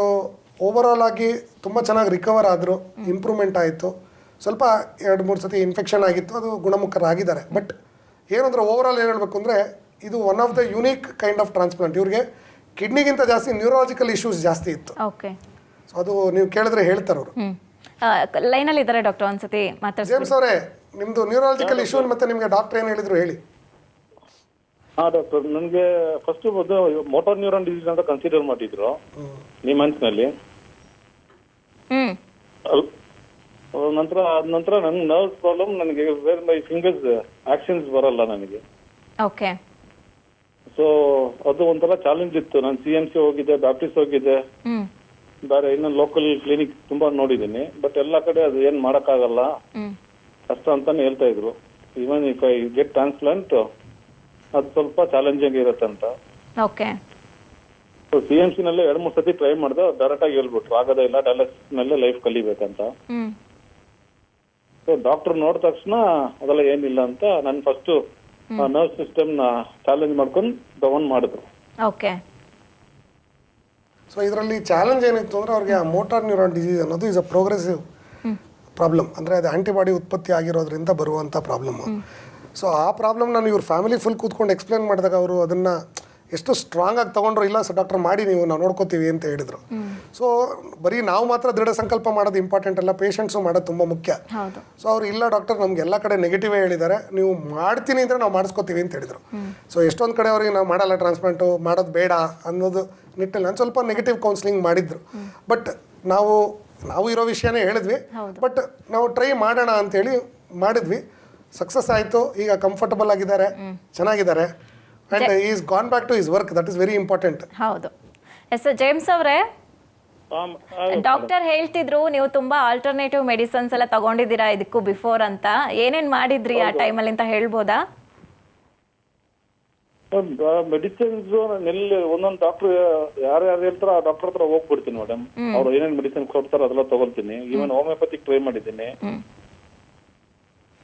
ಓವರಾಲ್ ಆಗಿ ತುಂಬ ಚೆನ್ನಾಗಿ ರಿಕವರ್ ಆದರು, ಇಂಪ್ರೂವ್ಮೆಂಟ್ ಆಯಿತು. ಸ್ವಲ್ಪ 2-3 ಸತಿ ಇನ್ಫೆಕ್ಷನ್ ಆಗಿತ್ತು, ಅದು ಗುಣಮುಖರಾಗಿದ್ದಾರೆ. ಬಟ್ ಏನಂದ್ರೆ ಓವರಾಲ್ ಏನು ಹೇಳಬೇಕು ಅಂದರೆ ಇದು one of the unique kind of transplant. ಇವ್ರಿಗೆ ಕಿಡ್ನಿಗಿಂತ ಜಾಸ್ತಿ ನ್ಯೂರಾಲಜಿಕಲ್ ಇಶ್ಯೂಸ್ ಜಾಸ್ತಿ ಇತ್ತು. ಓಕೆ. ಸೊ ಅದು ನೀವು ಕೇಳಿದ್ರೆ ಹೇಳ್ತಾರೆ ಅವರು. ಲೈನಲ್ಲಿ ಇದ್ದಾರೆ ಡಾಕ್ಟರ್, ಒಂದ್ಸತಿ ಮಾತಾಡ್ಸಿ. ಜೇಮ್ಸ್ ಅವರೇ, ನಿಮ್ಮದು ನ್ಯೂರಾಲಜಿಕಲ್ ಇಶ್ಯೂ ಮತ್ತೆ ನಿಮಗೆ ಡಾಕ್ಟರ್ ಏನು ಹೇಳಿದ್ರು ಹೇಳಿ. ಹಾ ಡಾಕ್ಟರ್, ನನಗೆ ಫಸ್ಟ್ ಮೋಟಾರ್ ನ್ಯೂರಾನ್ ಡಿಸೀಸ್ ಅಂತ ಕನ್ಸಿಡರ್ ಮಾಡಿದ್ರು ನಿಮ್ನಲ್ಲಿ. ನಂತರ ನನ್ಗೆ ನರ್ವ್ ಪ್ರಾಬ್ಲಮ್, ನನಗೆ ವೇರ್ ಮೈ ಫಿಂಗರ್ಸ್ ಆಕ್ಷನ್ಸ್ ಬರಲ್ಲ ನನಗೆ. ಓಕೆ. ಸೊ ಅದು ಒಂಥರ ಚಾಲೆಂಜ್ ಇತ್ತು. ನಾನು CMC ಹೋಗಿದ್ದೆ, ಬ್ಯಾಪ್ಟಿಸ್ಟ್ ಹೋಗಿದ್ದೆ, ಬೇರೆ ಇನ್ನೊಂದು ಲೋಕಲ್ ಕ್ಲಿನಿಕ್ ತುಂಬಾ ನೋಡಿದ್ದೀನಿ. ಬಟ್ ಎಲ್ಲ ಕಡೆ ಅದು ಏನ್ ಮಾಡಕ್ಕಾಗಲ್ಲ, ಕಷ್ಟ ಅಂತಾನೆ ಹೇಳ್ತಾ ಇದ್ರು. Even if I get transplant ಅದು ಸ್ವಲ್ಪ ಚಾಲೆಂಜಿಂಗ್ ಇರುತ್ತೆ ಅಂತ. ಓಕೆ. ಸೊ CMC ನಲ್ಲಿ 2-3 ಸತಿ ಟ್ರೈ ಮಾಡಿದೆ, ಡೈರೆಕ್ಟ್ ಆಗಿ ಹೇಳ್ಬಿಟ್ರು ಆಗೋದೇ ಇಲ್ಲ, ಡಯಾಲಿಸಿಸ್ ಮೇಲೆ ಲೈಫ್ ಕಲಿಬೇಕಂತ. ಸೊ ಡಾಕ್ಟರ್ ನೋಡಿದ ತಕ್ಷಣ ಅದೆಲ್ಲ ಏನಿಲ್ಲ ಅಂತ ನಾನು ಫಸ್ಟ್ ನರ್ವ್ ಸಿಸ್ಟಮ್ ನ ಚಾಲೆಂಜ್ ಮಾಡ್ಕೊಂಡು ತಗೊಂಡ್ ಮಾಡಿದ್ರು. ಓಕೆ. ಸೊ ಇದರಲ್ಲಿ ಚಾಲೆಂಜ್ ಏನಿತ್ತು ಅಂದರೆ ಅವ್ರಿಗೆ ಆ ಮೋಟಾರ್ ನ್ಯೂರಾನ್ ಡಿಸೀಸ್ ಅನ್ನೋದು ಇಸ್ ಅ ಪ್ರೋಗ್ರೆಸಿವ್ ಪ್ರಾಬ್ಲಮ್. ಅಂದರೆ ಅದು ಆ್ಯಂಟಿಬಾಡಿ ಉತ್ಪತ್ತಿ ಆಗಿರೋದ್ರಿಂದ ಬರುವಂಥ ಪ್ರಾಬ್ಲಮ್ಮು. ಸೊ ಆ ಪ್ರಾಬ್ಲಮ್ನ ಇವ್ರ ಫ್ಯಾಮಿಲಿ ಫುಲ್ ಕೂತ್ಕೊಂಡು ಎಕ್ಸ್ಪ್ಲೇನ್ ಮಾಡಿದಾಗ ಅವರು ಅದನ್ನು ಎಷ್ಟು ಸ್ಟ್ರಾಂಗ್ ಆಗಿ ತೊಗೊಂಡ್ರು. ಇಲ್ಲ ಸರ್ ಡಾಕ್ಟರ್ ಮಾಡಿ, ನಾವು ನೋಡ್ಕೋತೀವಿ ಅಂತ ಹೇಳಿದರು. ಸೊ ಬರೀ ನಾವು ಮಾತ್ರ ದೃಢ ಸಂಕಲ್ಪ ಮಾಡೋದು ಇಂಪಾರ್ಟೆಂಟ್ ಅಲ್ಲ, ಪೇಷಂಟ್ಸು ಮಾಡೋದು ತುಂಬ ಮುಖ್ಯ. ಸೊ ಅವ್ರು ಇಲ್ಲ ಡಾಕ್ಟರ್ ನಮ್ಗೆ ಎಲ್ಲ ಕಡೆ ನೆಗೆಟಿವೇ ಹೇಳಿದ್ದಾರೆ, ನೀವು ಮಾಡ್ತೀನಿ ಅಂದರೆ ನಾವು ಮಾಡಿಸ್ಕೋತೀವಿ ಅಂತ ಹೇಳಿದರು. ಸೊ ಎಷ್ಟೊಂದು ಕಡೆ ಅವ್ರಿಗೆ ನಾವು ಮಾಡಲ್ಲ ಟ್ರಾನ್ಸ್ಪ್ಲಾಂಟು, ಮಾಡೋದು ಬೇಡ ಅನ್ನೋದು ನಿಟ್ಟಿನಲ್ಲಿ ನಾನು ಸ್ವಲ್ಪ ನೆಗೆಟಿವ್ ಕೌನ್ಸಿಲಿಂಗ್ ಮಾಡಿದ್ರು. ಬಟ್ ನಾವು ಇರೋ ವಿಷಯನೇ ಹೇಳಿದ್ವಿ. ಬಟ್ ನಾವು ಟ್ರೈ ಮಾಡೋಣ ಅಂತೇಳಿ ಮಾಡಿದ್ವಿ. ಸಕ್ಸಸ್ ಆಯಿತು. ಈಗ ಕಂಫರ್ಟಬಲ್ ಆಗಿದ್ದಾರೆ, ಚೆನ್ನಾಗಿದ್ದಾರೆ. And he is gone back to his work. That is very important. ಹೌದು. ಎಸ್ ಜೇಮ್ಸ್ ಅವರೇ, ಡಾಕ್ಟರ್ ಹೇಳ್ತಿದ್ರು ನೀವು ತುಂಬಾ ಆಲ್ಟರ್ನೇಟಿವ್ ಮೆಡಿಸಿನ್ಸ್ ಎಲ್ಲ ತಗೊಂಡಿದ್ದೀರಾ ಇದಕ್ಕೂ ಬಿಫೋರ್ ಅಂತ. ಏನೇನ್ ಮಾಡಿದ್ರಿ ಆ ಟೈಮಲ್ಲಿ ಅಂತ ಹೇಳ್ಬೋದಾ? ಮೆಡಿಸಿನ್ಸ್ ಎಲ್ಲಿ ಒಂದೊಂದು ಡಾಕ್ಟರ್ ಯಾರು ಹೇಳ್ತಾರ ಆ ಡಾಕ್ಟರ್ ಹತ್ರ ಹೋಗ್ಬಿಡ್ತೀನಿ ಮೇಡಮ್. ಅವ್ರು ಏನೇನ್ ಮೆಡಿಸಿನ್ ಕೊಡ್ತಾರ ಅದೆಲ್ಲ ತಗೊಳ್ತೀನಿ. ಈವನ್ ಹೋಮಿಯೋಪತಿಕ್ ಟ್ರೈ ಮಾಡಿದ್ದೀನಿ.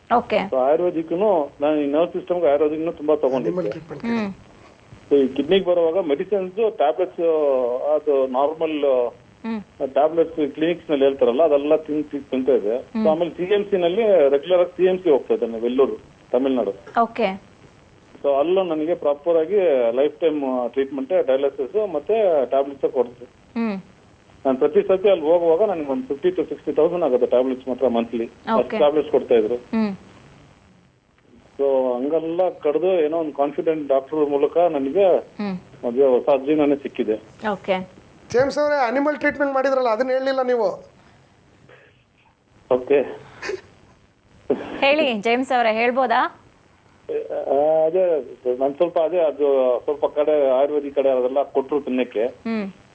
ಓಕೆ. ಆಯುರ್ವೇದಿಕ್ನು ನಾನು ನರ್ವ್ ಸಿಸ್ಟಮ್ಗೆ ಆಯುರ್ವೇದಿಕ್ನು ತುಂಬಾ ತಗೊಂಡಿದ್ದೆ. ಈ ಕಿಡ್ನಿಗೆ ಬರುವಾಗ ಮೆಡಿಸಿನ್ಸ್ ಟ್ಯಾಬ್ಲೆಟ್ಸ್, ಅದು ನಾರ್ಮಲ್ ಟ್ಯಾಬ್ಲೆಟ್ಸ್ ಕ್ಲಿನಿಕ್ಸ್ ನಲ್ಲಿ ಹೇಳ್ತಾರಲ್ಲ ಅದೆಲ್ಲ ತಿಂತಾ ಇದೆ. ಆಮೇಲೆ CMC ನಲ್ಲಿ ರೆಗ್ಯುಲರ್ ಆಗಿ CMC ಹೋಗ್ತಾ ಇದ್ದಾನೆ, ವೆಲ್ಲೂರು, ತಮಿಳ್ನಾಡು. ಓಕೆ. ಸೊ ಅಲ್ಲೂ ನನಗೆ ಪ್ರಾಪರ್ ಆಗಿ ಲೈಫ್ ಟೈಮ್ ಟ್ರೀಟ್ಮೆಂಟ್, ಡಯಾಲಿಸಿಸ್ ಮತ್ತೆ ಟ್ಯಾಬ್ಲೆಟ್ಸ್ ಕೊಡ್ತು. ನಾನು ಪ್ರತಿ ಸತಿ ಅಲ್ಲಿ ಹೋಗುವಾಗ ನನಗೆ ಒಂದು 50,000 to 60,000 ಆಗುತ್ತೆ ಟ್ಯಾಬ್ಲೆಟ್ಸ್ ಮಾತ್ರ ಮಂತ್ಲಿ. ಅಷ್ಟು ಟ್ಯಾಬ್ಲೆಟ್ಸ್ ಕೊಡ್ತಾ ಇದ್ರು. ಸೊ ಹಂಗೆಲ್ಲ ಕಡ್ದು ಏನೋ ಒಂದು ಕಾನ್ಫಿಡೆಂಟ್ ಡಾಕ್ಟರ್ ಮೂಲಕ ನನಗೆ ಮದುವೆ ಹೊಸ ಜೀವನನೇ ಸಿಕ್ಕಿದೆ. ಓಕೆ. ಜೇಮ್ಸ್ ಅವರೇ, ಅನಿಮಲ್ ಟ್ರೀಟ್ಮೆಂಟ್ ಮಾಡಿದ್ರಲ್ಲ ಅದನ್ನ ಹೇಳಲಿಲ್ಲ ನೀವು. ಓಕೆ, ಹೇಳಿ ಜೇಮ್ಸ್ ಅವರೇ, ಹೇಳ್ಬೋದಾ? ಅದೇ ನಾನು ಸ್ವಲ್ಪ ಅದು ಸ್ವಲ್ಪ ಕಡೆ ಆಯುರ್ವೇದಿಕ್ ಕಡೆ ಅದೆಲ್ಲ ಕೊಟ್ರು ತಿನ್ನಕ್ಕೆ,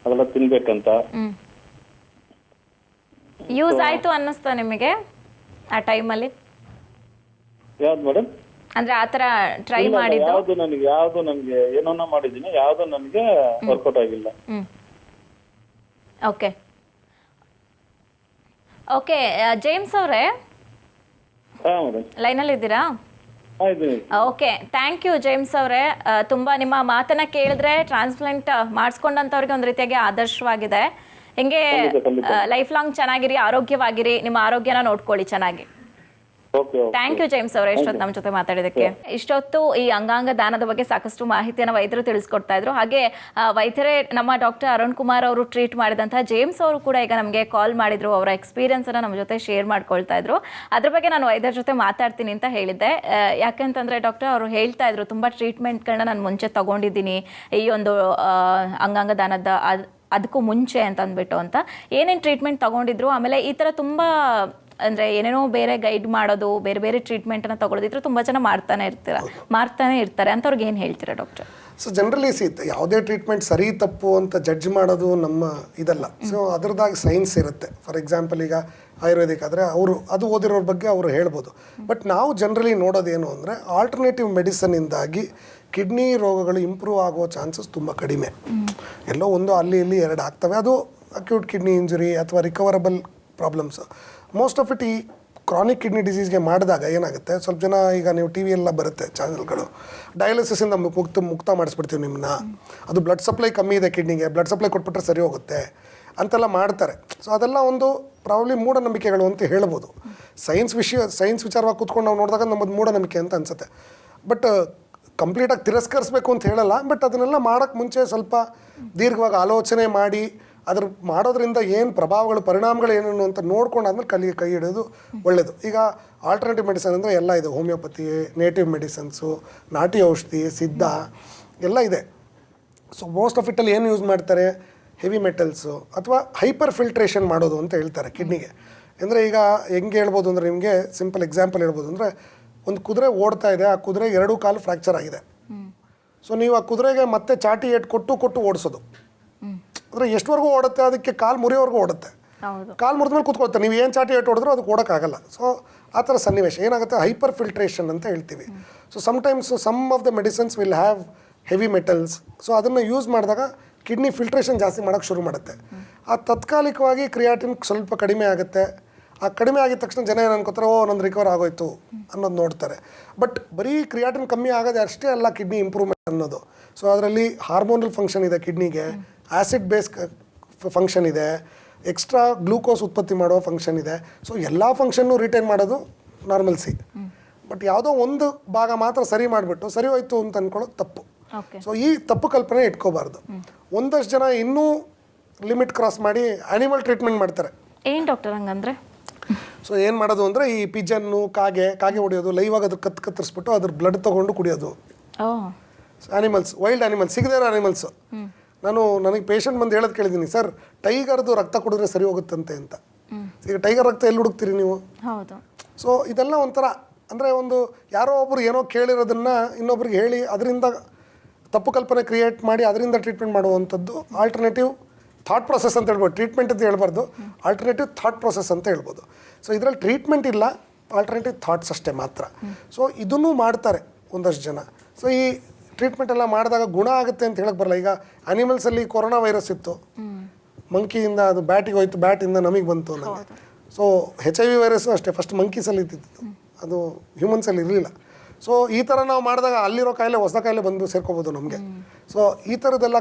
ಅದೆಲ್ಲ ತಿನ್ಬೇಕಂತ. ಯೂಸ್ ಆಯ್ತು ಅನ್ನಿಸ್ತಾ ನಿಮಗೆ ಆ ಟೈಮಲ್ಲಿ? ಯಾವ್ದು ಮೇಡಮ್? ಅಂದ್ರೆ ಆತರ ಟ್ರೈ ಮಾಡಿದ್ದು ಯಾವ್ದು ನನಗೆ ಏನನ್ನ ಮಾಡಿದೀನಿ, ಯಾವ್ದು ನನಗೆ ವರ್ಕೌಟ್ ಆಗಿಲ್ಲ. ಓಕೆ. ಓಕೆ ಜೇಮ್ಸ್ ಅವರೇ, ಲೈನಲ್ಲಿ ಇದ್ದೀರಾ? ಓಕೆ, ಥ್ಯಾಂಕ್ ಯು ಜೇಮ್ಸ್ ಅವರೇ. ತುಂಬ ನಿಮ್ಮ ಮಾತನ್ನ ಕೇಳಿದ್ರೆ ಟ್ರಾನ್ಸ್ಪ್ಲಾಂಟ್ ಮಾಡಿಸ್ಕೊಂಡಂಥವ್ರಿಗೆ ಒಂದು ರೀತಿಯಾಗಿ ಆದರ್ಶವಾಗಿದೆ. ಹಿಂಗೆ ಲೈಫ್ ಲಾಂಗ್ ಚೆನ್ನಾಗಿರಿ, ಆರೋಗ್ಯವಾಗಿರಿ, ನಿಮ್ಮ ಆರೋಗ್ಯನ ನೋಡ್ಕೊಳ್ಳಿ ಚೆನ್ನಾಗಿ. ಓಕೆ ಥ್ಯಾಂಕ್ ಯು ಜೇಮ್ಸ್ ಅವರೇ ಇಷ್ಟೊತ್ತು ನಮ್ಮ ಜೊತೆ ಮಾತಾಡಿದಕ್ಕೆ. ಇಷ್ಟೊತ್ತು ಈ ಅಂಗಾಂಗ ದಾನದ ಬಗ್ಗೆ ಸಾಕಷ್ಟು ಮಾಹಿತಿಯನ್ನು ವೈದ್ಯರು ತಿಳಿಸ್ಕೊಡ್ತಾ ಇದ್ರು. ಹಾಗೆ ವೈದ್ಯರೇ ನಮ್ಮ ಡಾಕ್ಟರ್ ಅರುಣ್ ಕುಮಾರ್ ಅವರು ಟ್ರೀಟ್ ಮಾಡಿದಂತಹ ಜೇಮ್ಸ್ ಅವರು ಕೂಡ ಈಗ ನಮಗೆ ಕಾಲ್ ಮಾಡಿದ್ರು, ಅವರ ಎಕ್ಸ್ಪೀರಿಯನ್ಸ್ ಅನ್ನ ನಮ್ಮ ಜೊತೆ ಶೇರ್ ಮಾಡ್ಕೊಳ್ತಾ ಇದ್ರು. ಅದ್ರ ಬಗ್ಗೆ ನಾನು ವೈದ್ಯರ ಜೊತೆ ಮಾತಾಡ್ತೀನಿ ಅಂತ ಹೇಳಿದ್ದೆ. ಯಾಕಂತಂದ್ರೆ ಡಾಕ್ಟರ್ ಅವರು ಹೇಳ್ತಾ ಇದ್ರು ತುಂಬಾ ಟ್ರೀಟ್ಮೆಂಟ್ಗಳನ್ನ ನಾನು ಮುಂಚೆ ತಗೊಂಡಿದ್ದೀನಿ ಈ ಒಂದು ಅಂಗಾಂಗ ದಾನದ ಅದಕ್ಕೂ ಮುಂಚೆ ಅಂತ ಅಂದ್ಬಿಟ್ಟು ಅಂತ ಏನೇನು ಟ್ರೀಟ್ಮೆಂಟ್ ತಗೊಂಡಿದ್ರು. ಆಮೇಲೆ ಈ ಥರ ತುಂಬ ಅಂದರೆ ಏನೇನೋ ಬೇರೆ ಗೈಡ್ ಮಾಡೋದು, ಬೇರೆ ಬೇರೆ ಟ್ರೀಟ್ಮೆಂಟನ್ನು ತಗೊಳ್ಳೋದಿದ್ರು ತುಂಬ ಜನ ಮಾಡ್ತಾನೆ ಇರ್ತಾರೆ ಅಂಥವ್ರಿಗೆ ಏನು ಹೇಳ್ತೀರಾ ಡಾಕ್ಟರ್? ಸೊ ಜನರಲಿ ಯಾವುದೇ ಟ್ರೀಟ್ಮೆಂಟ್ ಸರಿ ತಪ್ಪು ಅಂತ ಜಡ್ಜ್ ಮಾಡೋದು ನಮ್ಮ ಇದಲ್ಲ. ಸೊ ಅದ್ರದ್ದಾಗಿ ಸೈನ್ಸ್ ಇರುತ್ತೆ. ಫಾರ್ ಎಕ್ಸಾಂಪಲ್ ಈಗ ಆಯುರ್ವೇದಿಕ್ ಆದರೆ ಅದು ಓದಿರೋರ ಬಗ್ಗೆ ಅವರು ಹೇಳ್ಬೋದು. ಬಟ್ ನಾವು ಜನರಲಿ ನೋಡೋದೇನು ಅಂದರೆ ಆಲ್ಟರ್ನೇಟಿವ್ ಮೆಡಿಸನ್ನಿಂದಾಗಿ ಕಿಡ್ನಿ ರೋಗಗಳು ಇಂಪ್ರೂವ್ ಆಗೋ ಚಾನ್ಸಸ್ ತುಂಬ ಕಡಿಮೆ. ಎಲ್ಲೋ ಒಂದು ಅಲ್ಲಿ ಇಲ್ಲಿ 2 ಆಗ್ತವೆ. ಅದು ಅಕ್ಯೂಟ್ ಕಿಡ್ನಿ ಇಂಜುರಿ ಅಥವಾ recoverable problems. Most of it ಈ ಕ್ರಾನಿಕ್ ಕಿಡ್ನಿ ಡಿಸೀಸ್ಗೆ ಮಾಡಿದಾಗ ಏನಾಗುತ್ತೆ, ಸ್ವಲ್ಪ ಜನ ಈಗ ನೀವು ಟಿ ವಿಯೆಲ್ಲ ಬರುತ್ತೆ ಚಾನಲ್ಗಳು, ಡಯಾಲಿಸಿಸಿಂದ ಮುಕ್ತ ಮಾಡಿಸ್ಬಿಡ್ತೀವಿ ನಿಮ್ಮನ್ನ, ಅದು ಬ್ಲಡ್ ಸಪ್ಲೈ ಕಮ್ಮಿ ಇದೆ ಕಿಡ್ನಿಗೆ, ಬ್ಲಡ್ ಸಪ್ಲೈ ಕೊಟ್ಬಿಟ್ರೆ ಸರಿ ಹೋಗುತ್ತೆ ಅಂತೆಲ್ಲ ಮಾಡ್ತಾರೆ. ಸೊ ಅದೆಲ್ಲ ಒಂದು ಪ್ರಾಬ್ಲಿ ಮೂಢನಂಬಿಕೆಗಳು ಅಂತ ಹೇಳ್ಬೋದು. ಸೈನ್ಸ್ ವಿಚಾರವಾಗಿ ಕೂತ್ಕೊಂಡು ನಾವು ನೋಡಿದಾಗ ನಮ್ಮದು ಮೂಢನಂಬಿಕೆ ಅಂತ ಅನಿಸುತ್ತೆ. ಬಟ್ ಕಂಪ್ಲೀಟಾಗಿ ತಿರಸ್ಕರಿಸ್ಬೇಕು ಅಂತ ಹೇಳಲ್ಲ. ಬಟ್ ಅದನ್ನೆಲ್ಲ ಮಾಡೋಕ್ಕೆ ಮುಂಚೆ ಸ್ವಲ್ಪ ದೀರ್ಘವಾಗಿ ಆಲೋಚನೆ ಮಾಡಿ ಅದ್ರ ಮಾಡೋದ್ರಿಂದ ಏನು ಪರಿಣಾಮಗಳು ಏನೇನು ಅಂತ ನೋಡ್ಕೊಂಡಾದ್ಮೇಲೆ ಕೈ ಹಿಡಿಯೋದು ಒಳ್ಳೆಯದು. ಈಗ ಆಲ್ಟರ್ನೇಟಿವ್ ಮೆಡಿಸನ್ ಅಂದರೆ ಎಲ್ಲ ಇದೆ. ಹೋಮಿಯೋಪತಿ, ನೇಟಿವ್ ಮೆಡಿಸನ್ಸು, ನಾಟಿ ಔಷಧಿ, ಸಿದ್ಧ ಎಲ್ಲ ಇದೆ. ಸೊ ಮೋಸ್ಟ್ ಆಫ್ ಇಟ್ಟಲ್ಲಿ ಏನು ಯೂಸ್ ಮಾಡ್ತಾರೆ, ಹೆವಿ ಮೆಟಲ್ಸು ಅಥವಾ ಹೈಪರ್ ಫಿಲ್ಟ್ರೇಷನ್ ಮಾಡೋದು ಅಂತ ಹೇಳ್ತಾರೆ ಕಿಡ್ನಿಗೆ. ಅಂದರೆ ಈಗ ಹೆಂಗೆ ಹೇಳ್ಬೋದು ಅಂದರೆ, ನಿಮಗೆ ಸಿಂಪಲ್ ಎಕ್ಸಾಂಪಲ್ ಹೇಳ್ಬೋದು ಅಂದರೆ, ಒಂದು ಕುದುರೆ ಓಡ್ತಾ ಇದೆ, ಆ ಕುದುರೆಗೆ 2 ಕಾಲು ಫ್ರ್ಯಾಕ್ಚರ್ ಆಗಿದೆ. ಸೊ ನೀವು ಆ ಕುದುರೆಗೆ ಮತ್ತೆ ಚಾಟಿ ಏಟ್ ಕೊಟ್ಟು ಓಡಿಸೋದು ಅಂದರೆ ಎಷ್ಟುವರೆಗೂ ಓಡುತ್ತೆ, ಅದಕ್ಕೆ ಕಾಲು ಮುರಿಯೋವರೆಗೂ ಓಡುತ್ತೆ. ಕಾಲು ಮುರಿದ ಮೇಲೆ ಕೂತ್ಕೊಳ್ತಾರೆ. ನೀವು ಏನು ಚಾಟಿ ಏಟ್ ಹೊಡೆದ್ರೂ ಅದಕ್ಕೆ ಓಡೋಕ್ಕಾಗಲ್ಲ. ಸೊ ಆ ಥರ ಸನ್ನಿವೇಶ ಏನಾಗುತ್ತೆ, ಹೈಪರ್ ಫಿಲ್ಟ್ರೇಷನ್ ಅಂತ ಹೇಳ್ತೀವಿ. So sometimes some of the medicines will have heavy metals. So ಅದನ್ನು ಯೂಸ್ ಮಾಡಿದಾಗ ಕಿಡ್ನಿ ಫಿಲ್ಟ್ರೇಷನ್ ಜಾಸ್ತಿ ಮಾಡೋಕ್ಕೆ ಶುರು ಮಾಡುತ್ತೆ. ಆ ತಾತ್ಕಾಲಿಕವಾಗಿ ಕ್ರಿಯಾಟಿನ್ ಸ್ವಲ್ಪ ಕಡಿಮೆ ಆಗುತ್ತೆ. ಆ ಕಡಿಮೆ ಆಗಿದ ತಕ್ಷಣ ಜನ ಏನು ಅನ್ಕೋತಾರೆ, ನಂದು ರಿಕವರ್ ಆಗೋಯ್ತು ಅನ್ನೋದು ನೋಡ್ತಾರೆ. ಬಟ್ ಬರೀ ಕ್ರಿಯಾಟಿನ್ ಕಮ್ಮಿ ಆಗೋದು ಅಷ್ಟೇ ಅಲ್ಲ ಕಿಡ್ನಿ ಇಂಪ್ರೂವ್ಮೆಂಟ್ ಅನ್ನೋದು. ಸೊ ಅದರಲ್ಲಿ ಹಾರ್ಮೋನಲ್ ಫಂಕ್ಷನ್ ಇದೆ ಕಿಡ್ನಿಗೆ, ಆ್ಯಸಿಡ್ ಬೇಸ್ ಫಂಕ್ಷನ್ ಇದೆ, ಎಕ್ಸ್ಟ್ರಾ ಗ್ಲೂಕೋಸ್ ಉತ್ಪತ್ತಿ ಮಾಡೋ ಫಂಕ್ಷನ್ ಇದೆ. ಸೊ ಎಲ್ಲ ಫಂಕ್ಷನ್ನು ರಿಟೈನ್ ಮಾಡೋದು ನಾರ್ಮಲ್ಸಿ. ಬಟ್ ಯಾವುದೋ ಒಂದು ಭಾಗ ಮಾತ್ರ ಸರಿ ಮಾಡಿಬಿಟ್ಟು ಸರಿ ಹೋಯ್ತು ಅಂತ ಅಂದ್ಕೊಳ್ಳೋದು ತಪ್ಪು. ಸೊ ಈ ತಪ್ಪು ಕಲ್ಪನೆ ಇಟ್ಕೋಬಾರ್ದು. ಒಂದಷ್ಟು ಜನ ಇನ್ನೂ ಲಿಮಿಟ್ ಕ್ರಾಸ್ ಮಾಡಿ ಆ್ಯನಿಮಲ್ ಟ್ರೀಟ್ಮೆಂಟ್ ಮಾಡ್ತಾರೆ. ಏನು ಡಾಕ್ಟರ್ ಹಂಗಂದ್ರೆ? ಸೊ ಏನು ಮಾಡೋದು ಅಂದರೆ, ಈ ಪಿಜನ್ನು ಕಾಗೆ ಹೊಡೆಯೋದು, ಲೈವ್ ಆಗಿ ಅದು ಕತ್ತರಿಸ್ಬಿಟ್ಟು ಅದ್ರ ಬ್ಲಡ್ ತೊಗೊಂಡು ಕುಡಿಯೋದು. ಆ್ಯನಿಮಲ್ಸ್, ವೈಲ್ಡ್ ಆ್ಯನಿಮಲ್ಸ್, ಸಿಗದೇ ಇರೋ ಆ್ಯನಿಮಲ್ಸು. ನನಗೆ ಪೇಷಂಟ್ ಬಂದು ಹೇಳೋದು ಕೇಳಿದ್ದೀನಿ, ಸರ್ ಟೈಗರ್ದು ರಕ್ತ ಕುಡಿದ್ರೆ ಸರಿ ಹೋಗುತ್ತಂತೆ ಅಂತ. ಈಗ ಟೈಗರ್ ರಕ್ತ ಎಲ್ಲಿ ಹುಡುಕ್ತೀರಿ ನೀವು? ಹೌದು. ಸೊ ಇದೆಲ್ಲ ಒಂಥರ ಅಂದರೆ ಒಂದು ಯಾರೋ ಒಬ್ಬರು ಏನೋ ಕೇಳಿರೋದನ್ನು ಇನ್ನೊಬ್ರಿಗೆ ಹೇಳಿ ಅದರಿಂದ ತಪ್ಪು ಕಲ್ಪನೆ ಕ್ರಿಯೇಟ್ ಮಾಡಿ ಅದರಿಂದ ಟ್ರೀಟ್ಮೆಂಟ್ ಮಾಡುವಂಥದ್ದು ಆಲ್ಟರ್ನೇಟಿವ್ ಥಾಟ್ ಪ್ರೊಸೆಸ್ ಅಂತ ಹೇಳ್ಬೋದು. ಟ್ರೀಟ್ಮೆಂಟ್ ಅಂತ ಹೇಳ್ಬಾರ್ದು, ಆಲ್ಟರ್ನೇಟಿವ್ ಥಾಟ್ ಪ್ರೊಸೆಸ್ ಅಂತ ಹೇಳ್ಬೋದು. ಸೊ ಇದರಲ್ಲಿ ಟ್ರೀಟ್ಮೆಂಟ್ ಇಲ್ಲ, ಆಲ್ಟರ್ನೇಟಿವ್ ಥಾಟ್ಸ್ ಅಷ್ಟೇ ಮಾತ್ರ. ಸೊ ಇದನ್ನೂ ಮಾಡ್ತಾರೆ ಒಂದಷ್ಟು ಜನ. ಸೊ ಈ ಟ್ರೀಟ್ಮೆಂಟ್ ಎಲ್ಲ ಮಾಡಿದಾಗ ಗುಣ ಆಗುತ್ತೆ ಅಂತ ಹೇಳಕ್ಕೆ ಬರಲ್ಲ. ಈಗ ಅನಿಮಲ್ಸಲ್ಲಿ ಕೊರೋನಾ ವೈರಸ್ ಇತ್ತು, ಮಂಕಿಯಿಂದ ಅದು ಬ್ಯಾಟಿಗೆ ಹೋಯ್ತು, ಬ್ಯಾಟಿಂದ ನಮಗೆ ಬಂತು ನನಗೆ. ಸೊ HIV ವೈರಸ್ಸು ಅಷ್ಟೇ, ಫಸ್ಟ್ ಮಂಕೀಸಲ್ಲಿ ಇದ್ದಿತ್ತು, ಅದು ಹ್ಯೂಮನ್ಸಲ್ಲಿ ಇರಲಿಲ್ಲ. ಸೊ ಈ ಥರ ನಾವು ಮಾಡಿದಾಗ ಅಲ್ಲಿರೋ ಕಾಯಿಲೆ ಹೊಸ ಕಾಯಿಲೆ ಬಂದು ಸೇರ್ಕೋಬೋದು ನಮಗೆ. ಸೊ ಈ ಥರದ್ದೆಲ್ಲ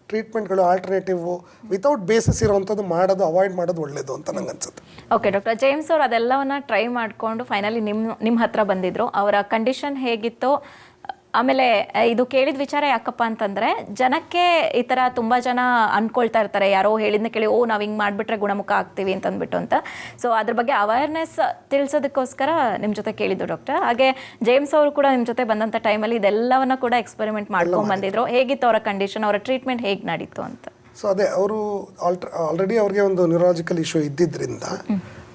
ಟ್ರೀಟ್ಮೆಂಟ್ಗಳು ಆಲ್ಟರ್ನೇಟಿವ್ ವಿತೌಟ್ ಬೇಸಿಸ್ ಇರೋವಂಥದ್ದು ಅವಾಯ್ಡ್ ಮಾಡೋದು ಒಳ್ಳೆಯದು ಅಂತ ನಂಗೆ ಅನ್ಸುತ್ತೆ. ಓಕೆ ಡಾಕ್ಟರ್, ಜೇಮ್ಸ್ ಅವರು ಅದೆಲ್ಲವನ್ನ ಟ್ರೈ ಮಾಡಿಕೊಂಡು ಫೈನಲಿ ನಿಮ್ಮ ಹತ್ರ ಬಂದಿದ್ರು. ಅವರ ಕಂಡೀಷನ್ ಹೇಗಿತ್ತು, ಆಮೇಲೆ ಇದು ಕೇಳಿದ ವಿಚಾರ ಯಾಕಪ್ಪ ಅಂತಂದರೆ, ಜನಕ್ಕೆ ಈ ಥರ ತುಂಬ ಜನ ಅಂದ್ಕೊಳ್ತಾ ಇರ್ತಾರೆ, ಯಾರೋ ಹೇಳಿದ್ನ ಕೇಳಿ ನಾವು ಹಿಂಗೆ ಮಾಡಿಬಿಟ್ರೆ ಗುಣಮುಖ ಆಗ್ತೀವಿ ಅಂತ ಅಂದ್ಬಿಟ್ಟು ಅಂತ. ಸೊ ಅದ್ರ ಬಗ್ಗೆ ಅವೇರ್ನೆಸ್ ತಿಳಿಸೋದಕ್ಕೋಸ್ಕರ ನಿಮ್ಮ ಜೊತೆ ಕೇಳಿದ್ದು ಡಾಕ್ಟರ್. ಹಾಗೆ ಜೇಮ್ಸ್ ಅವರು ಕೂಡ ನಿಮ್ಮ ಜೊತೆ ಬಂದಂಥ ಟೈಮಲ್ಲಿ ಇದೆಲ್ಲವನ್ನ ಕೂಡ ಎಕ್ಸ್ಪೆರಿಮೆಂಟ್ ಮಾಡ್ಕೊಂಡು ಬಂದಿದ್ರು. ಹೇಗಿತ್ತು ಅವರ ಕಂಡೀಷನ್, ಅವರ ಟ್ರೀಟ್ಮೆಂಟ್ ಹೇಗೆ ನಡೀತು ಅಂತ? ಸೊ ಅದೇ ಅವರು ಆಲ್ರೆಡಿ ಅವ್ರಿಗೆ ಒಂದು ನ್ಯೂರಾಲಜಿಕಲ್ ಇಶ್ಯೂ ಇದ್ದಿದ್ದರಿಂದ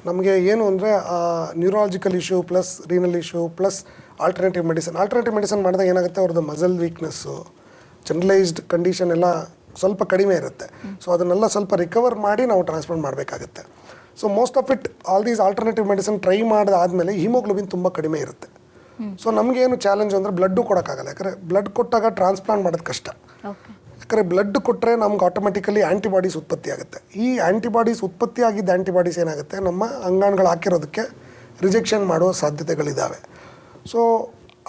ನಮಗೆ ಏನು ಅಂದರೆ neurological issue plus renal issue plus alternative medicine ಮಾಡಿದಾಗ ಏನಾಗುತ್ತೆ, ಅವ್ರದ್ದು ಮಸಲ್ ವೀಕ್ನೆಸ್ಸು, ಜನರಲೈಸ್ಡ್ ಕಂಡೀಷನ್ ಎಲ್ಲ ಸ್ವಲ್ಪ ಕಡಿಮೆ ಇರುತ್ತೆ. ಸೊ ಅದನ್ನೆಲ್ಲ ಸ್ವಲ್ಪ ರಿಕವರ್ ಮಾಡಿ ನಾವು ಟ್ರಾನ್ಸ್ಪ್ಲಾಂಟ್ ಮಾಡಬೇಕಾಗುತ್ತೆ. So most of it all these alternative medicine try ಮಾಡಿದಾದ್ಮೇಲೆ ಹಿಮೋಗ್ಲೋಬಿನ್ ತುಂಬ ಕಡಿಮೆ ಇರುತ್ತೆ. ಸೊ ನಮಗೇನು ಚಾಲೆಂಜ್ ಅಂದರೆ ಬ್ಲಡ್ಡು ಕೊಡೋಕ್ಕಾಗಲ್ಲ. ಯಾಕಂದರೆ ಬ್ಲಡ್ ಕೊಟ್ಟಾಗ ಟ್ರಾನ್ಸ್ಪ್ಲಾಂಟ್ ಮಾಡೋದು ಕಷ್ಟ. ಯಾಕಂದರೆ ಬ್ಲಡ್ ಕೊಟ್ಟರೆ ನಮ್ಗೆ ಆಟೋಮೆಟಿಕಲಿ ಆ್ಯಂಟಿಬಾಡೀಸ್ ಉತ್ಪತ್ತಿ ಆಗುತ್ತೆ. ಈ ಆ್ಯಂಟಿಬಾಡೀಸ್ ಉತ್ಪತ್ತಿ ಆಗಿದ್ದ ಆ್ಯಂಟಿಬಾಡೀಸ್ ಏನಾಗುತ್ತೆ, ನಮ್ಮ ಅಂಗಾಣುಗಳು ಹಾಕಿರೋದಕ್ಕೆ ರಿಜೆಕ್ಷನ್ ಮಾಡುವ ಸಾಧ್ಯತೆಗಳಿದ್ದಾವೆ. ಸೊ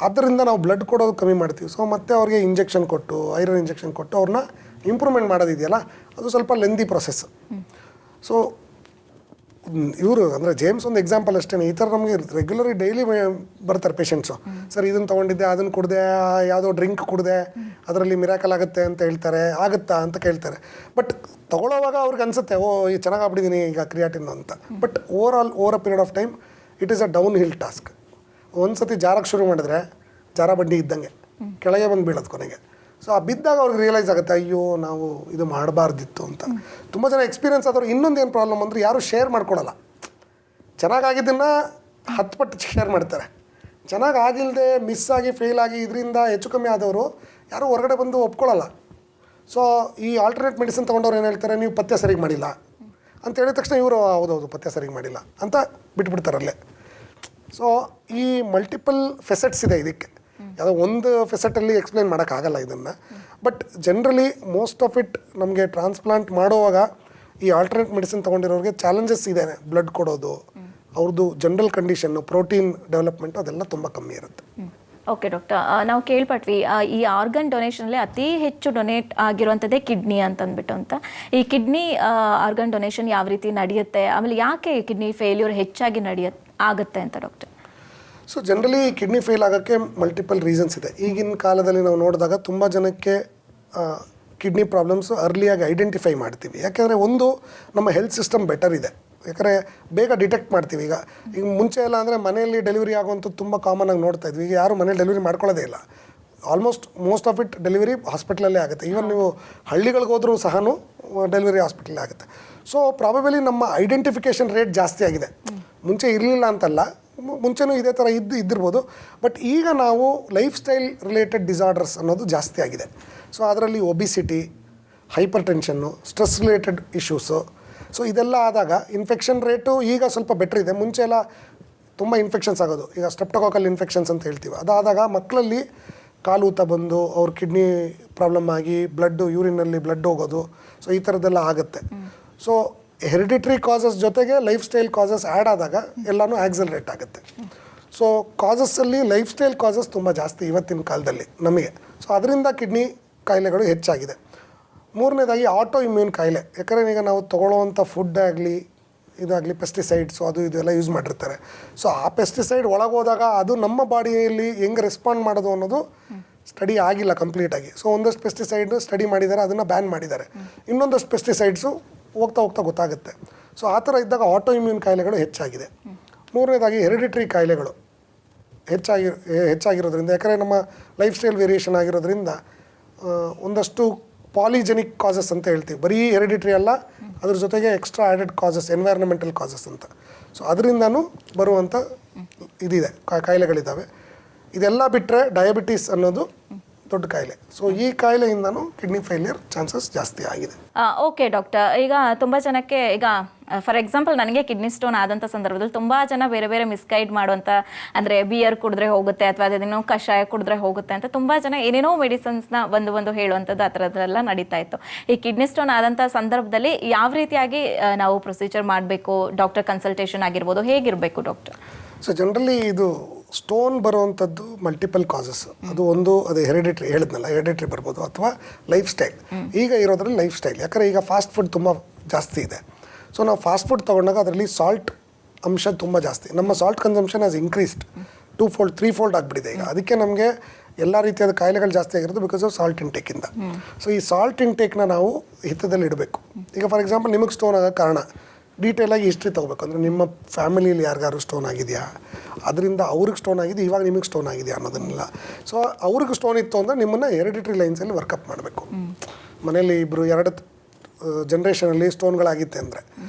ಆದ್ದರಿಂದ ನಾವು ಬ್ಲಡ್ ಕೊಡೋದು ಕಮ್ಮಿ ಮಾಡ್ತೀವಿ. ಸೊ ಮತ್ತೆ ಅವ್ರಿಗೆ ಇಂಜೆಕ್ಷನ್ ಕೊಟ್ಟು, ಐರನ್ ಇಂಜೆಕ್ಷನ್ ಕೊಟ್ಟು ಅವ್ರನ್ನ ಇಂಪ್ರೂವ್ಮೆಂಟ್ ಮಾಡೋದಿದೆಯಲ್ಲ, ಅದು ಸ್ವಲ್ಪ ಲೆಂದಿ ಪ್ರೊಸೆಸ್. ಸೊ ಇವರು ಅಂದರೆ ಜೇಮ್ಸ್ ಒಂದು ಎಕ್ಸಾಂಪಲ್ ಅಷ್ಟೇ. ಈ ಥರ ನಮಗೆ ರೆಗ್ಯುಲರಿ ಡೈಲಿ ಬರ್ತಾರೆ ಪೇಷಂಟ್ಸು. ಸರ್ ಇದನ್ನು ತೊಗೊಂಡಿದ್ದೆ, ಅದನ್ನು ಕುಡಿದೆ, ಯಾವುದೋ ಡ್ರಿಂಕ್ ಕುಡಿದೆ, ಅದರಲ್ಲಿ ಮಿರಾಕಲ್ ಆಗುತ್ತೆ ಅಂತ ಹೇಳ್ತಾರೆ. ಆಗುತ್ತಾ ಅಂತ ಕೇಳ್ತಾರೆ. ಬಟ್ ತೊಗೊಳ್ಳೋವಾಗ ಅವ್ರಿಗೆ ಅನಿಸುತ್ತೆ, ಓ ಈಗ ಚೆನ್ನಾಗಾಗ್ಬಿಟ್ಟಿದ್ದೀನಿ ಈಗ ಕ್ರಿಯಾಟಿನ್ ಅಂತ. But over a period of time it is a down hill task. ಒಂದು ಸತಿ ಜಾರಕ್ಕೆ ಶುರು ಮಾಡಿದ್ರೆ ಜಾರ ಬಂಡಿ ಇದ್ದಂಗೆ ಕೆಳಗೆ ಬಂದು ಬೀಳೋದು ಕೊನೆಗೆ. ಸೊ ಆ ಬಿದ್ದಾಗ ಅವ್ರಿಗೆ ರಿಯಲೈಸ್ ಆಗುತ್ತೆ, ಅಯ್ಯೋ ನಾವು ಇದು ಮಾಡಬಾರ್ದಿತ್ತು ಅಂತ. ತುಂಬ ಜನ ಎಕ್ಸ್ಪೀರಿಯನ್ಸ್ ಆದರೂ ಇನ್ನೊಂದು ಏನು ಪ್ರಾಬ್ಲಮ್ ಅಂದರೆ ಯಾರು ಶೇರ್ ಮಾಡ್ಕೊಡಲ್ಲ. ಚೆನ್ನಾಗಾಗಿದ್ದನ್ನು 10 ಪಟ್ಟು ಶೇರ್ ಮಾಡ್ತಾರೆ. ಚೆನ್ನಾಗಾಗಿಲ್ಲದೆ ಮಿಸ್ ಆಗಿ ಫೇಲ್ ಆಗಿ ಇದರಿಂದ ಹೆಚ್ಚು ಕಮ್ಮಿ ಆದವರು ಯಾರೂ ಹೊರಗಡೆ ಬಂದು ಒಪ್ಕೊಳ್ಳಲ್ಲ. ಸೊ ಈ ಆಲ್ಟರ್ನೇಟ್ ಮೆಡಿಸಿನ್ ತೊಗೊಂಡವ್ರು ಏನು ಹೇಳ್ತಾರೆ, ನೀವು ಪಥ್ಯ ಸರಿಗೆ ಮಾಡಿಲ್ಲ ಅಂತ ಹೇಳಿದ ತಕ್ಷಣ ಇವರು ಹೌದೌದು ಪಥ್ಯ ಸರಿಗೆ ಮಾಡಿಲ್ಲ ಅಂತ ಬಿಟ್ಬಿಡ್ತಾರಲ್ಲೇ. ಸೊ ಈ ಮಲ್ಟಿಪಲ್ ಫೆಸೆಟ್ಸ್ ಇದೆ ಇದಕ್ಕೆ. ಯಾವುದೋ ಒಂದು ಫೆಸೆಟಲ್ಲಿ ಎಕ್ಸ್ಪ್ಲೈನ್ ಮಾಡೋಕ್ಕಾಗಲ್ಲ ಇದನ್ನು. But generally most of it ನಮಗೆ ಟ್ರಾನ್ಸ್ಪ್ಲಾಂಟ್ ಮಾಡುವಾಗ ಈ ಆಲ್ಟರ್ನೇಟ್ ಮೆಡಿಸಿನ್ ತೊಗೊಂಡಿರೋರಿಗೆ ಚಾಲೆಂಜಸ್ ಇದೆ. ಬ್ಲಡ್ ಕೊಡೋದು, ಅವ್ರದ್ದು ಜನರಲ್ ಕಂಡೀಷನ್ನು, ಪ್ರೋಟೀನ್ ಡೆವಲಪ್ಮೆಂಟ್ ಅದೆಲ್ಲ ತುಂಬ ಕಮ್ಮಿ ಇರುತ್ತೆ. ಓಕೆ ಡಾಕ್ಟರ್, ನಾವು ಕೇಳ್ಪಟ್ವಿ ಈ ಆರ್ಗನ್ ಡೊನೇಷನಲ್ಲಿ ಅತಿ ಹೆಚ್ಚು ಡೊನೇಟ್ ಆಗಿರುವಂಥದ್ದೇ ಕಿಡ್ನಿ ಅಂತಂದ್ಬಿಟ್ಟು ಅಂತ. ಈ ಕಿಡ್ನಿ ಆರ್ಗನ್ ಡೊನೇಷನ್ ಯಾವ ರೀತಿ ನಡೆಯುತ್ತೆ, ಆಮೇಲೆ ಯಾಕೆ ಕಿಡ್ನಿ ಫೇಲ್ಯೂರ್ ಹೆಚ್ಚಾಗಿ ಆಗುತ್ತೆ ಅಂತ doctor? So generally kidney fail ಆಗೋಕ್ಕೆ ಮಲ್ಟಿಪಲ್ ರೀಸನ್ಸ್ ಇದೆ. ಈಗಿನ ಕಾಲದಲ್ಲಿ ನಾವು ನೋಡಿದಾಗ ತುಂಬ ಜನಕ್ಕೆ ಕಿಡ್ನಿ ಪ್ರಾಬ್ಲಮ್ಸು ಅರ್ಲಿಯಾಗಿ ಐಡೆಂಟಿಫೈ ಮಾಡ್ತೀವಿ. ಯಾಕೆಂದರೆ ಒಂದು ನಮ್ಮ ಹೆಲ್ತ್ ಸಿಸ್ಟಮ್ ಬೆಟರ್ ಇದೆ. ಯಾಕಂದರೆ ಬೇಗ ಡಿಟೆಕ್ಟ್ ಮಾಡ್ತೀವಿ. ಈಗ ಮುಂಚೆ ಎಲ್ಲ ಅಂದರೆ ಮನೆಯಲ್ಲಿ ಡೆಲಿವರಿ ಆಗುವಂಥದ್ದು ತುಂಬ ಕಾಮನಾಗಿ ನೋಡ್ತಾ ಇದ್ವಿ. ಈಗ ಯಾರು ಮನೇಲಿ ಡೆಲಿವರಿ ಮಾಡ್ಕೊಳ್ಳೋದೇ ಇಲ್ಲ. Almost most of it delivery ಹಾಸ್ಪಿಟ್ಲಲ್ಲೇ ಆಗುತ್ತೆ. ಈವನ್ ನೀವು ಹಳ್ಳಿಗಳಿಗೆ ಹೋದ್ರೂ ಸಹ ಡೆಲಿವರಿ ಹಾಸ್ಪಿಟಲೇ ಆಗುತ್ತೆ. ಸೊ ಪ್ರಾಬಬಲಿ ನಮ್ಮ ಐಡೆಂಟಿಫಿಕೇಷನ್ ರೇಟ್ ಜಾಸ್ತಿ ಆಗಿದೆ. ಮುಂಚೆ ಇರಲಿಲ್ಲ ಅಂತಲ್ಲ, ಮುಂಚೆನೂ ಇದೇ ಥರ ಇದ್ದಿರ್ಬೋದು. ಬಟ್ ಈಗ ನಾವು ಲೈಫ್ ಸ್ಟೈಲ್ ರಿಲೇಟೆಡ್ ಡಿಸಾರ್ಡರ್ಸ್ ಅನ್ನೋದು ಜಾಸ್ತಿ ಆಗಿದೆ. ಸೊ ಅದರಲ್ಲಿ ಒಬಿಸಿಟಿ, ಹೈಪರ್ ಟೆನ್ಷನ್ನು, ಸ್ಟ್ರೆಸ್ ರಿಲೇಟೆಡ್ ಇಶ್ಯೂಸು. ಸೊ ಇದೆಲ್ಲ ಆದಾಗ ಇನ್ಫೆಕ್ಷನ್ ರೇಟು ಈಗ ಸ್ವಲ್ಪ ಬೆಟ್ರ್ ಇದೆ. ಮುಂಚೆ ಎಲ್ಲ ತುಂಬ ಇನ್ಫೆಕ್ಷನ್ಸ್ ಆಗೋದು. ಈಗ ಸ್ಟ್ರೆಪ್ಟೋಕಾಕಲ್ ಇನ್ಫೆಕ್ಷನ್ಸ್ ಅಂತ ಹೇಳ್ತೀವಿ. ಅದಾದಾಗ ಮಕ್ಕಳಲ್ಲಿ ಕಾಲೂತ ಬಂದು ಅವ್ರ ಕಿಡ್ನಿ ಪ್ರಾಬ್ಲಮ್ ಆಗಿ ಯೂರಿನಲ್ಲಿ ಬ್ಲಡ್ ಹೋಗೋದು. ಸೊ ಈ ಥರದ್ದೆಲ್ಲ ಆಗುತ್ತೆ. ಸೊ ಹೆರಿಡಿಟ್ರಿ ಕಾಸಸ್ ಜೊತೆಗೆ ಲೈಫ್ ಸ್ಟೈಲ್ ಕಾಸಸ್ ಆ್ಯಡ್ ಆದಾಗ ಎಲ್ಲನೂ ಆಕ್ಸಲರೇಟ್ ಆಗುತ್ತೆ. ಸೊ ಕಾಸಸ್ಸಲ್ಲಿ ಲೈಫ್ ಸ್ಟೈಲ್ ಕಾಸಸ್ ತುಂಬ ಜಾಸ್ತಿ ಇವತ್ತಿನ ಕಾಲದಲ್ಲಿ ನಮಗೆ. ಸೊ ಅದರಿಂದ ಕಿಡ್ನಿ ಕಾಯಿಲೆಗಳು ಹೆಚ್ಚಾಗಿದೆ. ಮೂರನೇದಾಗಿ ಆಟೋ ಇಮ್ಯೂನ್ ಕಾಯಿಲೆ. ಯಾಕಂದರೆ ಈಗ ನಾವು ತೊಗೊಳ್ಳೋವಂಥ ಫುಡ್ ಆಗಲಿ ಇದಾಗಲಿ ಪೆಸ್ಟಿಸೈಡ್ಸು ಅದು ಇದೆಲ್ಲ ಯೂಸ್ ಮಾಡಿರ್ತಾರೆ. ಸೊ ಆ ಪೆಸ್ಟಿಸೈಡ್ ಒಳಗೋದಾಗ ಅದು ನಮ್ಮ ಬಾಡಿಯಲ್ಲಿ ಹೆಂಗೆ ರೆಸ್ಪಾಂಡ್ ಮಾಡೋದು ಅನ್ನೋದು ಸ್ಟಡಿ ಆಗಿಲ್ಲ ಕಂಪ್ಲೀಟಾಗಿ. ಸೊ ಒಂದಷ್ಟು ಪೆಸ್ಟಿಸೈಡ್ ಸ್ಟಡಿ ಮಾಡಿದ್ದಾರೆ, ಅದನ್ನು ಬ್ಯಾನ್ ಮಾಡಿದ್ದಾರೆ. ಇನ್ನೊಂದಷ್ಟು ಪೆಸ್ಟಿಸೈಡ್ಸು ಹೋಗ್ತಾ ಗೊತ್ತಾಗುತ್ತೆ. ಸೊ ಆ ಥರ ಇದ್ದಾಗ ಆಟೋ ಇಮ್ಯೂನ್ ಕಾಯಿಲೆಗಳು ಹೆಚ್ಚಾಗಿದೆ. ಮೂರನೇದಾಗಿ ಹೆರಿಡಿಟ್ರಿ ಕಾಯಿಲೆಗಳು ಹೆಚ್ಚಾಗಿರೋದ್ರಿಂದ, ಯಾಕಂದರೆ ನಮ್ಮ ಲೈಫ್ ಸ್ಟೈಲ್ ವೇರಿಯೇಷನ್ ಆಗಿರೋದ್ರಿಂದ ಒಂದಷ್ಟು ಪಾಲಿಜೆನಿಕ್ ಕಾಸಸ್ ಅಂತ ಹೇಳ್ತೀವಿ. ಬರೀ ಹೆರಿಡಿಟ್ರಿ ಅಲ್ಲ, ಅದ್ರ ಜೊತೆಗೆ extra added causes, environmental causes ಅಂತ. ಸೊ ಅದರಿಂದನೂ ಬರುವಂಥ ಇದಿದೆ, ಕಾಯಿಲೆಗಳಿದ್ದಾವೆ. ಇದೆಲ್ಲ ಬಿಟ್ಟರೆ ಡಯಾಬಿಟೀಸ್ ಅನ್ನೋದು ದೊಡ್ಡ ಕಾಯಿಲೆ. ಸೊ ಈ ಕಾಯಿಲೆಯಿಂದನೂ ಕಿಡ್ನಿ ಫೇಲ್ಯೂರ್ ಚಾನ್ಸಸ್ ಜಾಸ್ತಿ ಆಗಿದೆ. ಓಕೆ ಡಾಕ್ಟರ್, ಈಗ ತುಂಬ ಜನಕ್ಕೆ ಈಗ ಫಾರ್ ಎಕ್ಸಾಂಪಲ್ ನನಗೆ ಕಿಡ್ನಿ ಸ್ಟೋನ್ ಆದಂಥ ಸಂದರ್ಭದಲ್ಲಿ ತುಂಬ ಜನ ಬೇರೆ ಬೇರೆ ಮಿಸ್ಗೈಡ್ ಮಾಡುವಂಥ, ಅಂದರೆ ಬಿಯರ್ ಕುಡಿದ್ರೆ ಹೋಗುತ್ತೆ ಅಥವಾ ಅದೇನೋ ಕಷಾಯ ಕುಡಿದ್ರೆ ಹೋಗುತ್ತೆ ಅಂತ ತುಂಬ ಜನ ಏನೇನೋ ಮೆಡಿಸಿನ್ಸ್ನ ಒಂದು ಹೇಳುವಂಥದ್ದು ಆ ಥರದ್ದೆಲ್ಲ ನಡೀತಾ ಇತ್ತು. ಈ ಕಿಡ್ನಿ ಸ್ಟೋನ್ ಆದಂಥ ಸಂದರ್ಭದಲ್ಲಿ ಯಾವ ರೀತಿಯಾಗಿ ನಾವು ಪ್ರೊಸೀಜರ್ ಮಾಡಬೇಕು, ಡಾಕ್ಟರ್ ಕನ್ಸಲ್ಟೇಷನ್ ಆಗಿರ್ಬೋದು, ಹೇಗಿರಬೇಕು ಡಾಕ್ಟರ್? ಸೊ ಜನರಲಿ ಇದು ಸ್ಟೋನ್ ಬರುವಂಥದ್ದು ಮಲ್ಟಿಪಲ್ ಕಾಸಸ್. ಅದು ಹೆರಿಡಿಟ್ರಿ ಹೇಳಿದ್ನಲ್ಲ, ಹೆರಿಡಿಟ್ರಿ ಬರ್ಬೋದು ಅಥವಾ ಲೈಫ್ ಸ್ಟೈಲ್. ಈಗ ಇರೋದ್ರಲ್ಲಿ ಲೈಫ್ ಸ್ಟೈಲ್. ಯಾಕಂದರೆ ಈಗ ಫಾಸ್ಟ್ ಫುಡ್ ತುಂಬ ಜಾಸ್ತಿ ಇದೆ. ಸೊ ನಾವು ಫಾಸ್ಟ್ ಫುಡ್ ತೊಗೊಂಡಾಗ ಅದರಲ್ಲಿ ಸಾಲ್ಟ್ ಅಂಶ ತುಂಬ ಜಾಸ್ತಿ. ನಮ್ಮ salt consumption has increased 2-fold 3-fold ಆಗಿಬಿಟ್ಟಿದೆ ಈಗ. ಅದಕ್ಕೆ ನಮಗೆ ಎಲ್ಲ ರೀತಿಯಾದ ಕಾಯಿಲೆಗಳು ಜಾಸ್ತಿ ಆಗಿರೋದು ಬಿಕಾಸ್ ಆಫ್ ಸಾಲ್ಟ್ ಇಂಟೇಕಿಂದ. ಸೊ ಈ ಸಾಲ್ಟ್ ಇಂಟೇಕ್ನ ನಾವು ಹಿತದಲ್ಲಿ ಇಡಬೇಕು. ಈಗ ಫಾರ್ ಎಕ್ಸಾಂಪಲ್ ನಿಮಗೆ ಸ್ಟೋನ್ ಆಗೋ ಕಾರಣ ಡೀಟೇಲಾಗಿ ಹಿಸ್ಟ್ರಿ ತೊಗೋಬೇಕು. ಅಂದರೆ ನಿಮ್ಮ ಫ್ಯಾಮಿಲಿಯಲ್ಲಿ ಯಾರಿಗಾರು ಸ್ಟೋನ್ ಆಗಿದೆಯಾ, ಅದರಿಂದ ಅವ್ರಿಗೆ ಸ್ಟೋನ್ ಆಗಿದೆ, ಇವಾಗ ನಿಮಗೆ ಸ್ಟೋನ್ ಆಗಿದೆಯಾ ಅನ್ನೋದನ್ನೆಲ್ಲ. ಸೊ ಅವ್ರಿಗೆ ಸ್ಟೋನ್ ಇತ್ತು ಅಂದರೆ ನಿಮ್ಮನ್ನು ಹೆರಿಡಿಟ್ರಿ ಲೈನ್ಸಲ್ಲಿ ವರ್ಕಪ್ ಮಾಡಬೇಕು. ಮನೇಲಿ 2 ಜನ್ರೇಷನಲ್ಲಿ ಸ್ಟೋನ್ಗಳಾಗಿತ್ತೆ ಅಂದರೆ,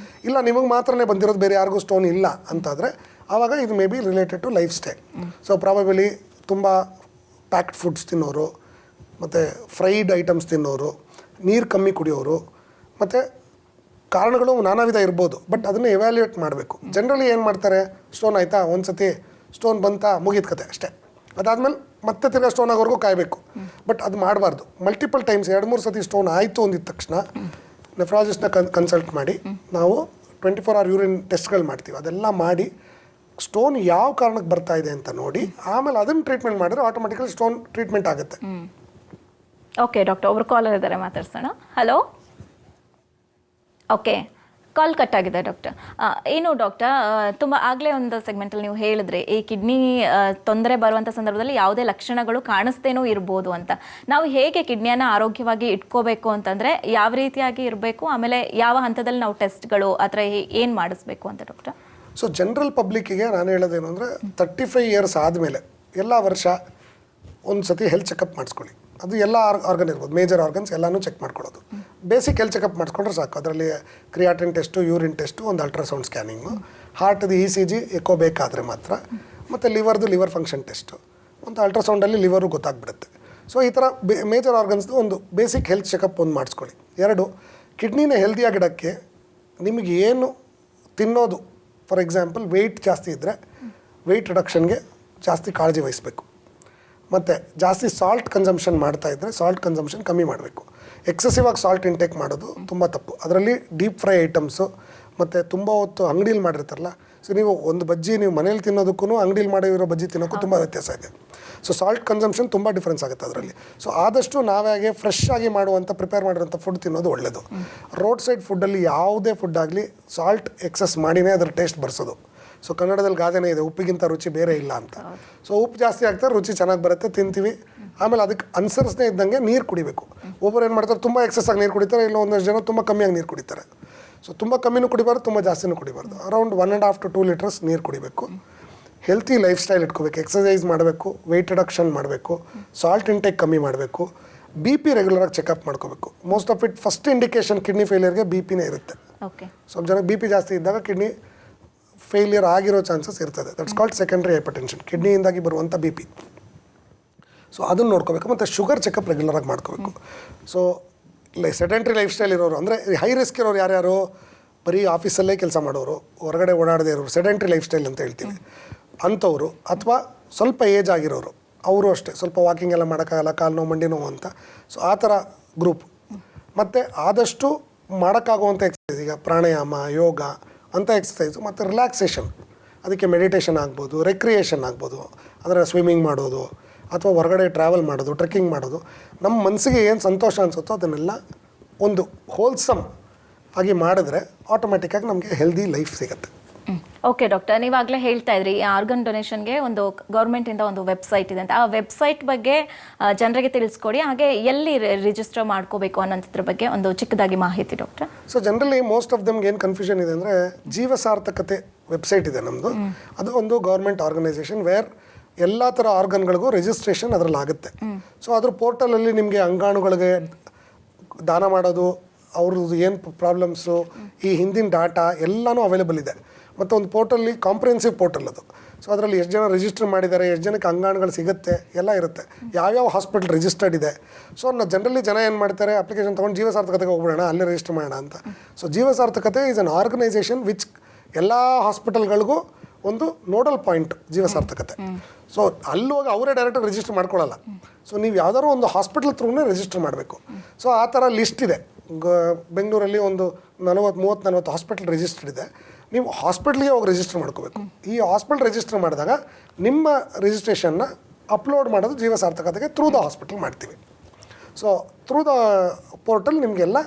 ಇಲ್ಲ ನಿಮಗೆ ಮಾತ್ರನೇ ಬಂದಿರೋದು, ಬೇರೆ ಯಾರಿಗೂ ಸ್ಟೋನ್ ಇಲ್ಲ ಅಂತಾದರೆ ಆವಾಗ ಇದು may be related to lifestyle. So probably ತುಂಬ ಪ್ಯಾಕ್ಡ್ ಫುಡ್ಸ್ ತಿನ್ನೋರು, ಮತ್ತು ಫ್ರೈಡ್ ಐಟಮ್ಸ್ ತಿನ್ನೋರು, ನೀರು ಕಮ್ಮಿ ಕುಡಿಯೋರು, ಮತ್ತು ಕಾರಣಗಳು ನಾನಾ ವಿಧ ಇರ್ಬೋದು. ಬಟ್ ಅದನ್ನು ಎವ್ಯಾಲ್ಯೂಯೇಟ್ ಮಾಡಬೇಕು. ಜನರಲಿ ಏನು ಮಾಡ್ತಾರೆ, ಸ್ಟೋನ್ ಆಯಿತಾ, ಒಂದು ಸತಿ ಸ್ಟೋನ್ ಬಂತಾ ಮುಗಿದ ಕತೆ ಅಷ್ಟೇ. ಅದಾದಮೇಲೆ ಮತ್ತೆ ತಿರ್ಗಾ ಸ್ಟೋನ್ ಆಗೋವರೆಗೂ ಕಾಯಬೇಕು. ಬಟ್ ಅದು ಮಾಡಬಾರ್ದು. ಮಲ್ಟಿಪಲ್ ಟೈಮ್ಸ್ 2-3 ಸತಿ ಸ್ಟೋನ್ ಆಯಿತು ಅಂದಿದ ತಕ್ಷಣ ನೆಫ್ರಾಲಜಿಸ್ಟ್ನ ಕನ್ಸಲ್ಟ್ ಮಾಡಿ ನಾವು 24 hour ಯೂರಿನ್ ಟೆಸ್ಟ್ಗಳು ಮಾಡ್ತೀವಿ. ಅದೆಲ್ಲ ಮಾಡಿ ಸ್ಟೋನ್ ಯಾವ ಕಾರಣಕ್ಕೆ ಬರ್ತಾ ಇದೆ ಅಂತ ನೋಡಿ ಆಮೇಲೆ ಅದನ್ನು ಟ್ರೀಟ್ಮೆಂಟ್ ಮಾಡಿದ್ರೆ ಆಟೋಮೆಟಿಕಲಿ ಸ್ಟೋನ್ ಟ್ರೀಟ್ಮೆಂಟ್ ಆಗುತ್ತೆ. ಓಕೆ ಡಾಕ್ಟರ್, ಒಬ್ರು ಕಾಲರ್ ಇದ್ದಾರೆ, ಮಾತಾಡ್ಸೋಣ. ಹಲೋ. ಓಕೆ ಕಾಲ್ ಕಟ್ ಆಗಿದೆ ಡಾಕ್ಟರ್. ಏನು ಡಾಕ್ಟರ್, ತುಂಬ ಆಗಲೇ ಒಂದು ಸೆಗ್ಮೆಂಟಲ್ಲಿ ನೀವು ಹೇಳಿದ್ರಿ ಈ ಕಿಡ್ನಿ ತೊಂದರೆ ಬರುವಂಥ ಸಂದರ್ಭದಲ್ಲಿ ಯಾವುದೇ ಲಕ್ಷಣಗಳು ಕಾಣಿಸ್ತೇನೋ ಇರ್ಬೋದು ಅಂತ. ನಾವು ಹೇಗೆ ಕಿಡ್ನಿಯನ್ನು ಆರೋಗ್ಯವಾಗಿ ಇಟ್ಕೋಬೇಕು ಅಂತಂದರೆ ಯಾವ ರೀತಿಯಾಗಿ ಇರಬೇಕು, ಆಮೇಲೆ ಯಾವ ಹಂತದಲ್ಲಿ ನಾವು ಟೆಸ್ಟ್ಗಳು ಆ ಥರ ಏನು ಮಾಡಿಸ್ಬೇಕು ಅಂತ ಡಾಕ್ಟರ್? ಸೊ ಜನರಲ್ ಪಬ್ಲಿಕ್ಕಿಗೆ ನಾನು ಹೇಳೋದೇನು ಅಂದರೆ 35 ಇಯರ್ಸ್ ಆದಮೇಲೆ ಎಲ್ಲ ವರ್ಷ ಒಂದು ಸತಿ ಹೆಲ್ತ್ ಚೆಕಪ್ ಮಾಡಿಸ್ಕೊಳ್ಳಿ. ಅದು ಎಲ್ಲ ಆರ್ಗನ್ ಇರ್ಬೋದು, ಮೇಜರ್ ಆರ್ಗನ್ಸ್ ಎಲ್ಲನೂ ಚೆಕ್ ಮಾಡ್ಕೊಳ್ಳೋದು. ಬೇಸಿಕ್ ಹೆಲ್ತ್ ಚೆಕಪ್ ಮಾಡಿಸ್ಕೊಂಡ್ರೆ ಸಾಕು. ಅದರಲ್ಲಿ ಕ್ರಿಯಾಟಿನ್ ಟೆಸ್ಟು, ಯೂರಿನ್ ಟೆಸ್ಟು, ಒಂದು ಅಲ್ಟ್ರಾಸೌಂಡ್ ಸ್ಕ್ಯಾನಿಂಗು, ಹಾರ್ಟ್ದು ECG ಎಕೋ ಬೇಕಾದರೆ ಮಾತ್ರ, ಮತ್ತು ಲಿವರ್ ಫಂಕ್ಷನ್ ಟೆಸ್ಟು, ಒಂದು ಅಲ್ಟ್ರಾಸೌಂಡಲ್ಲಿ ಲಿವರು ಗೊತ್ತಾಗ್ಬಿಡುತ್ತೆ. ಸೊ ಈ ಥರ ಮೇಜರ್ ಆರ್ಗನ್ಸ್ದು ಒಂದು ಬೇಸಿಕ್ ಹೆಲ್ತ್ ಚೆಕಪ್ ಒಂದು ಮಾಡಿಸ್ಕೊಳ್ಳಿ. 2, ಕಿಡ್ನಿನ ಹೆಲ್ದಿಯಾಗಿಡೋಕ್ಕೆ ನಿಮಗೆ ಏನು ತಿನ್ನೋದು, ಫಾರ್ ಎಕ್ಸಾಂಪಲ್ ವೆಯ್ಟ್ ಜಾಸ್ತಿ ಇದ್ದರೆ ವೆಯ್ಟ್ ರಿಡಕ್ಷನ್ಗೆ ಜಾಸ್ತಿ ಕಾಳಜಿ ವಹಿಸಬೇಕು. ಮತ್ತು ಜಾಸ್ತಿ ಸಾಲ್ಟ್ ಕನ್ಸಂಪ್ಷನ್ ಮಾಡ್ತಾಯಿದ್ರೆ ಸಾಲ್ಟ್ ಕನ್ಸಂಪ್ಷನ್ ಕಮ್ಮಿ ಮಾಡಬೇಕು. ಎಕ್ಸೆಸಿವ್ ಆಗಿ ಸಾಲ್ಟ್ ಇಂಟೇಕ್ ಮಾಡೋದು ತುಂಬ ತಪ್ಪು. ಅದರಲ್ಲಿ ಡೀಪ್ ಫ್ರೈ ಐಟಮ್ಸು ಮತ್ತು ತುಂಬ ಹೊತ್ತು ಅಂಗಡೀಲಿ ಮಾಡಿರ್ತಾರಲ್ಲ, ಸೊ ನೀವು ಒಂದು ಬಜ್ಜಿ ನೀವು ಮನೇಲಿ ತಿನ್ನೋದಕ್ಕೂ ಅಂಗಡೀಲಿ ಮಾಡಿರೋ ಬಜ್ಜಿ ತಿನ್ನೋಕ್ಕೂ ತುಂಬ ವ್ಯತ್ಯಾಸ ಇದೆ. ಸೊ ಸಾಲ್ಟ್ ಕನ್ಸಂಪ್ಷನ್ ತುಂಬ ಡಿಫ್ರೆನ್ಸ್ ಆಗುತ್ತೆ ಅದರಲ್ಲಿ. ಸೊ ಆದಷ್ಟು ನಾವಾಗೆ ಫ್ರೆಶ್ ಆಗಿ ಮಾಡುವಂಥ ಪ್ರಿಪೇರ್ ಮಾಡಿರೋಂಥ ಫುಡ್ ತಿನ್ನೋದು ಒಳ್ಳೆಯದು. ರೋಡ್ ಸೈಡ್ ಫುಡ್ಡಲ್ಲಿ ಯಾವುದೇ ಫುಡ್ ಆಗಲಿ ಸಾಲ್ಟ್ ಎಕ್ಸಸ್ ಮಾಡಿನೇ ಅದರ ಟೇಸ್ಟ್ ಬರ್ಸೋದು. ಸೊ ಕನ್ನಡದಲ್ಲಿ ಗಾದೆನೇ ಇದೆ, ಉಪ್ಪಿಗಿಂತ ರುಚಿ ಬೇರೆ ಇಲ್ಲ ಅಂತ. ಸೊ ಉಪ್ಪು ಜಾಸ್ತಿ ಆಗ್ತಾರೆ, ರುಚಿ ಚೆನ್ನಾಗಿ ಬರುತ್ತೆ, ತಿಂತೀವಿ. ಆಮೇಲೆ ಅದಕ್ಕೆ ಅನುಸರಿಸದೇ ಇದ್ದಂಗೆ ನೀರು ಕುಡಿಬೇಕು. ಒಬ್ಬರು ಏನು ಮಾಡ್ತಾರೆ, ತುಂಬ ಎಕ್ಸಸ್ ಆಗಿ ನೀರು ಕುಡಿತಾರೆ, ಇಲ್ಲ ಒಂದಷ್ಟು ಜನ ತುಂಬ ಕಮ್ಮಿಯಾಗಿ ನೀರು ಕುಡಿತಾರೆ. ಸೊ ತುಂಬ ಕಮ್ಮಿನೂ ಕುಡಿಬಾರ್ದು, ತುಂಬ ಜಾಸ್ತಿನೂ ಕುಡಿಬಾರ್ದು. ಅರೌಂಡ್ 1.5 to 2 ಲೀಟರ್ಸ್ ನೀರು ಕುಡಿಬೇಕು. ಹೆಲ್ತಿ ಲೈಫ್ ಸ್ಟೈಲ್ ಇಟ್ಕೋಬೇಕು, ಎಕ್ಸಸೈಸ್ ಮಾಡಬೇಕು, ವೆಯ್ಟ್ ರಿಡಕ್ಷನ್ ಮಾಡಬೇಕು, ಸಾಲ್ಟ್ ಇಂಟೇಕ್ ಕಮ್ಮಿ ಮಾಡಬೇಕು, BP ರೆಗ್ಯುಲರಾಗಿ ಚೆಕಪ್ ಮಾಡ್ಕೋಬೇಕು. Most of it first indication kidney ಫೇಲಿಯರ್ಗೆ BPನೇ ಇರುತ್ತೆ. ಓಕೆ, ಸ್ವಲ್ಪ ಜನಕ್ಕೆ BP ಜಾಸ್ತಿ ಇದ್ದಾಗ ಕಿಡ್ನಿ ಫೇಲಿಯರ್ ಆಗಿರೋ ಚಾನ್ಸಸ್ ಇರ್ತದೆ. ದಟ್ಸ್ ಕಾಲ್ಡ್ ಸೆಕೆಂಡ್ರಿ ಹೈಪರ್ಟೆನ್ಷನ್, ಕಿಡ್ನಿಯಿಂದಾಗಿ ಬರುವಂಥ BP. ಸೊ ಅದನ್ನು ನೋಡ್ಕೋಬೇಕು. ಮತ್ತು ಶುಗರ್ ಚೆಕಪ್ ರೆಗ್ಯುಲರಾಗಿ ಮಾಡ್ಕೋಬೇಕು. ಸೊ ಸೆಡೆಂಟ್ರಿ ಲೈಫ್ ಸ್ಟೈಲ್ ಇರೋರು, ಅಂದರೆ ಹೈ ರಿಸ್ಕ್ ಇರೋರು ಯಾರ್ಯಾರು, ಬರೀ ಆಫೀಸಲ್ಲೇ ಕೆಲಸ ಮಾಡೋರು, ಹೊರಗಡೆ ಓಡಾಡದೇ ಇರೋರು, ಸೆಡೆಂಟ್ರಿ ಲೈಫ್ ಸ್ಟೈಲ್ ಅಂತ ಹೇಳ್ತೀವಿ ಅಂಥವ್ರು, ಅಥವಾ ಸ್ವಲ್ಪ ಏಜ್ ಆಗಿರೋರು, ಅವರು ಅಷ್ಟೇ ಸ್ವಲ್ಪ ವಾಕಿಂಗ್ ಎಲ್ಲ ಮಾಡೋಕ್ಕಾಗಲ್ಲ, ಕಾಲು ನೋವು ಮಂಡಿ ನೋವು ಅಂತ. ಸೊ ಆ ಥರ ಗ್ರೂಪ್. ಮತ್ತು ಆದಷ್ಟು ಮಾಡೋಕ್ಕಾಗುವಂಥ ಎಕ್ಸಸೈಸ್, ಈಗ ಪ್ರಾಣಾಯಾಮ, ಯೋಗ ಅಂಥ ಎಕ್ಸಸೈಸು, ಮತ್ತು ರಿಲ್ಯಾಕ್ಸೇಷನ್, ಅದಕ್ಕೆ ಮೆಡಿಟೇಷನ್ ಆಗ್ಬೋದು, ರೆಕ್ರಿಯೇಷನ್ ಆಗ್ಬೋದು, ಅಂದರೆ ಸ್ವಿಮ್ಮಿಂಗ್ ಮಾಡೋದು ಅಥವಾ ಹೊರಗಡೆ ಟ್ರಾವೆಲ್ ಮಾಡೋದು, ಟ್ರೆಕ್ಕಿಂಗ್ ಮಾಡೋದು. ನಮ್ಮ ಮನಸ್ಸಿಗೆ ಏನು ಸಂತೋಷ ಅನಿಸುತ್ತೋ ಅದನ್ನೆಲ್ಲ ಒಂದು ಹೋಲ್ಸಮ್ ಆಗಿ ಮಾಡಿದ್ರೆ ಆಟೋಮೆಟಿಕ್ಕಾಗಿ ನಮಗೆ ಹೆಲ್ದಿ ಲೈಫ್ ಸಿಗುತ್ತೆ. ಓಕೆ ಡಾಕ್ಟರ್, ನೀವಾಗಲೇ ಹೇಳ್ತಾ ಇದ್ರಿ ಈ ಆರ್ಗನ್ ಡೊನೇಷನ್ಗೆ ಒಂದು ಗೌರ್ಮೆಂಟಿಂದ ಒಂದು ವೆಬ್ಸೈಟ್ ಇದೆ ಅಂತ. ಆ ವೆಬ್ಸೈಟ್ ಬಗ್ಗೆ ಜನರಿಗೆ ತಿಳಿಸ್ಕೊಡಿ, ಹಾಗೆ ಎಲ್ಲಿ ರಿಜಿಸ್ಟರ್ ಮಾಡ್ಕೋಬೇಕು ಅನ್ನೋದ್ರ ಬಗ್ಗೆ ಒಂದು ಚಿಕ್ಕದಾಗಿ ಮಾಹಿತಿ doctor. So generally most of ದಮ್ಗೆ ಏನು ಕನ್ಫ್ಯೂಷನ್ ಇದೆ ಅಂದರೆ, ಜೀವ ಸಾರ್ಥಕತೆ ವೆಬ್ಸೈಟ್ ಇದೆ ನಮ್ಮದು. ಅದು ಒಂದು ಗೌರ್ಮೆಂಟ್ ಆರ್ಗನೈಸೇಷನ್ ವೇರ್ ಎಲ್ಲ ಥರ ಆರ್ಗನ್ಗಳಿಗೂ ರಿಜಿಸ್ಟ್ರೇಷನ್ ಅದರಲ್ಲಿ ಆಗುತ್ತೆ. ಸೊ ಅದ್ರ ಪೋರ್ಟಲಲ್ಲಿ ನಿಮಗೆ ಅಂಗಾಣುಗಳಿಗೆ ದಾನ ಮಾಡೋದು, ಅವ್ರದ್ದು ಏನು ಪ್ರಾಬ್ಲಮ್ಸು, ಈ ಹಿಂದಿನ ಡಾಟಾ ಎಲ್ಲನೂ ಅವೈಲೇಬಲ್ ಇದೆ. ಮತ್ತು ಒಂದು ಪೋರ್ಟಲ್ಲಿ ಕಾಂಪ್ರಿಹೆನ್ಸಿವ್ ಪೋರ್ಟಲ್ ಅದು. ಸೊ ಅದರಲ್ಲಿ ಎಷ್ಟು ಜನ ರಿಜಿಸ್ಟರ್ ಮಾಡಿದ್ದಾರೆ, ಎಷ್ಟು ಜನಕ್ಕೆ ಅಂಗಾಣುಗಳು ಸಿಗುತ್ತೆ, ಎಲ್ಲ ಇರುತ್ತೆ. ಯಾವ್ಯಾವ ಹಾಸ್ಪಿಟಲ್ ರಿಜಿಸ್ಟರ್ಡ್ ಇದೆ. ಸೊ ಜನರಲಿ ಜನ ಏನು ಮಾಡ್ತಾರೆ, ಅಪ್ಲಿಕೇಶನ್ ತೊಗೊಂಡು ಜೀವ ಸಾರ್ಥಕತೆಗೆ ಹೋಗ್ಬಿಡೋಣ, ಅಲ್ಲೇ ರಿಜಿಸ್ಟರ್ ಮಾಡೋಣ ಅಂತ. ಸೊ ಜೀವ ಸಾರ್ಥಕತೆ ಈಸ್ ಅನ್ ಆರ್ಗನೈಸೇಷನ್ ವಿಚ್ ಎಲ್ಲ ಹಾಸ್ಪಿಟಲ್ಗಳಿಗೂ ಒಂದು ನೋಡಲ್ ಪಾಯಿಂಟ್ ಜೀವ ಸಾರ್ಥಕತೆ. ಸೊ ಅಲ್ಲಿ ಹೋಗಿ ಅವರೇ ಡೈರೆಕ್ಟಾಗಿ ರಿಜಿಸ್ಟರ್ ಮಾಡ್ಕೊಳ್ಳಲ್ಲ. ಸೊ ನೀವು ಯಾವ್ದಾದ್ರು ಒಂದು ಹಾಸ್ಪಿಟಲ್ ಥ್ರೂನೇ ರಿಜಿಸ್ಟರ್ ಮಾಡಬೇಕು. ಸೊ ಆ ಥರ ಲಿಸ್ಟ್ ಇದೆ. ಬೆಂಗಳೂರಲ್ಲಿ ಒಂದು 30-40 ಹಾಸ್ಪಿಟಲ್ ರಿಜಿಸ್ಟರ್ಡ್ ಇದೆ. ನೀವು ಹಾಸ್ಪಿಟ್ಲಿಗೆ ಹೋಗಿ ರಿಜಿಸ್ಟರ್ ಮಾಡ್ಕೋಬೇಕು. ಈ ಹಾಸ್ಪಿಟಲ್ ರಿಜಿಸ್ಟರ್ ಮಾಡಿದಾಗ ನಿಮ್ಮ ರಿಜಿಸ್ಟ್ರೇಷನ್ನ ಅಪ್ಲೋಡ್ ಮಾಡೋದು ಜೀವ ಸಾರ್ಥಕತೆಗೆ ಥ್ರೂ ದ ಹಾಸ್ಪಿಟಲ್ ಮಾಡ್ತೀವಿ. ಸೊ ಥ್ರೂ ದ ಪೋರ್ಟಲ್ ನಿಮಗೆಲ್ಲ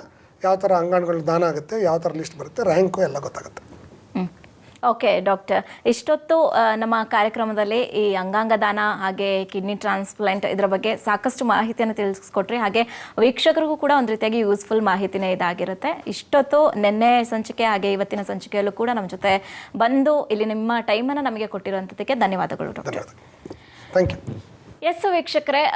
ಯಾವ ಥರ ಅಂಗಾಣುಗಳು ದಾನ ಆಗುತ್ತೆ, ಯಾವ ಥರ ಲಿಸ್ಟ್ ಬರುತ್ತೆ, ರ್ಯಾಂಕು ಎಲ್ಲ ಗೊತ್ತಾಗುತ್ತೆ. ಓಕೆ ಡಾಕ್ಟರ್, ಇಷ್ಟೊತ್ತು ನಮ್ಮ ಕಾರ್ಯಕ್ರಮದಲ್ಲಿ ಈ ಅಂಗಾಂಗ ದಾನ ಹಾಗೆ ಕಿಡ್ನಿ ಟ್ರಾನ್ಸ್ಪ್ಲಾಂಟ್ ಇದರ ಬಗ್ಗೆ ಸಾಕಷ್ಟು ಮಾಹಿತಿಯನ್ನು ತಿಳಿಸ್ಕೊಟ್ರಿ. ಹಾಗೆ ವೀಕ್ಷಕರಿಗೂ ಕೂಡ ಒಂದು ರೀತಿಯಾಗಿ ಯೂಸ್ಫುಲ್ ಮಾಹಿತಿನೇ ಇದಾಗಿರುತ್ತೆ. ಇಷ್ಟೊತ್ತು ನಿನ್ನೆ ಸಂಚಿಕೆ ಹಾಗೆ ಇವತ್ತಿನ ಸಂಚಿಕೆಯಲ್ಲೂ ಕೂಡ ನಮ್ಮ ಜೊತೆ ಬಂದು ಇಲ್ಲಿ ನಿಮ್ಮ ಟೈಮನ್ನು ನಮಗೆ ಕೊಟ್ಟಿರುವಂಥದ್ದಕ್ಕೆ ಧನ್ಯವಾದಗಳು ಡಾಕ್ಟರ್. Thank you. ಎಸ್ ವೀಕ್ಷಕರೇ,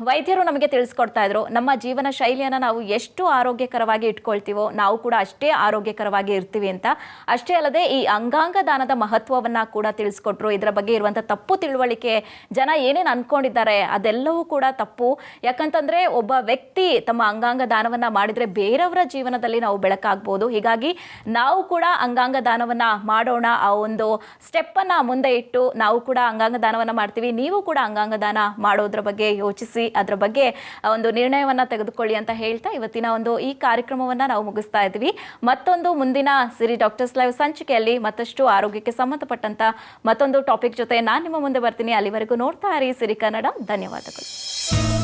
ವೈದ್ಯರು ನಮಗೆ ತಿಳಿಸ್ಕೊಡ್ತಾ ಇದ್ರು, ನಮ್ಮ ಜೀವನ ಶೈಲಿಯನ್ನು ನಾವು ಎಷ್ಟು ಆರೋಗ್ಯಕರವಾಗಿ ಇಟ್ಕೊಳ್ತೀವೋ ನಾವು ಕೂಡ ಅಷ್ಟೇ ಆರೋಗ್ಯಕರವಾಗಿ ಇರ್ತೀವಿ ಅಂತ. ಅಷ್ಟೇ ಅಲ್ಲದೆ ಈ ಅಂಗಾಂಗ ದಾನದ ಮಹತ್ವವನ್ನು ಕೂಡ ತಿಳಿಸ್ಕೊಟ್ರು. ಇದರ ಬಗ್ಗೆ ಇರುವಂಥ ತಪ್ಪು ತಿಳುವಳಿಕೆ, ಜನ ಏನೇನು ಅಂದ್ಕೊಂಡಿದ್ದಾರೆ ಅದೆಲ್ಲವೂ ಕೂಡ ತಪ್ಪು. ಯಾಕಂತಂದರೆ ಒಬ್ಬ ವ್ಯಕ್ತಿ ತಮ್ಮ ಅಂಗಾಂಗ ದಾನವನ್ನು ಮಾಡಿದರೆ ಬೇರೆಯವರ ಜೀವನದಲ್ಲಿ ನಾವು ಬೆಳಕಾಗ್ಬೋದು. ಹೀಗಾಗಿ ನಾವು ಕೂಡ ಅಂಗಾಂಗ ದಾನವನ್ನು ಮಾಡೋಣ, ಆ ಒಂದು ಸ್ಟೆಪ್ಪನ್ನು ಮುಂದೆ ಇಟ್ಟು ನಾವು ಕೂಡ ಅಂಗಾಂಗ ದಾನವನ್ನು ಮಾಡ್ತೀವಿ. ನೀವು ಕೂಡ ಅಂಗಾಂಗ ದಾನ ಮಾಡೋದ್ರ ಬಗ್ಗೆ ಯೋಚಿಸಿ ಅದರ ಬಗ್ಗೆ ಒಂದು ನಿರ್ಣಯವನ್ನ ತೆಗೆದುಕೊಳ್ಳಿ ಅಂತ ಹೇಳ್ತಾ ಇವತ್ತಿನ ಒಂದು ಈ ಕಾರ್ಯಕ್ರಮವನ್ನ ನಾವು ಮುಗಿಸ್ತಾ ಇದ್ವಿ. ಮತ್ತೊಂದು ಮುಂದಿನ ಸಿರಿ ಡಾಕ್ಟರ್ಸ್ ಲೈವ್ ಸಂಚಿಕೆಯಲ್ಲಿ ಮತ್ತಷ್ಟು ಆರೋಗ್ಯಕ್ಕೆ ಸಂಬಂಧಪಟ್ಟಂತ ಮತ್ತೊಂದು ಟಾಪಿಕ್ ಜೊತೆ ನಾನು ನಿಮ್ಮ ಮುಂದೆ ಬರ್ತೀನಿ. ಅಲ್ಲಿವರೆಗೂ ನೋಡ್ತಾ ಇರಿ ಸಿರಿ ಕನ್ನಡ. ಧನ್ಯವಾದಗಳು.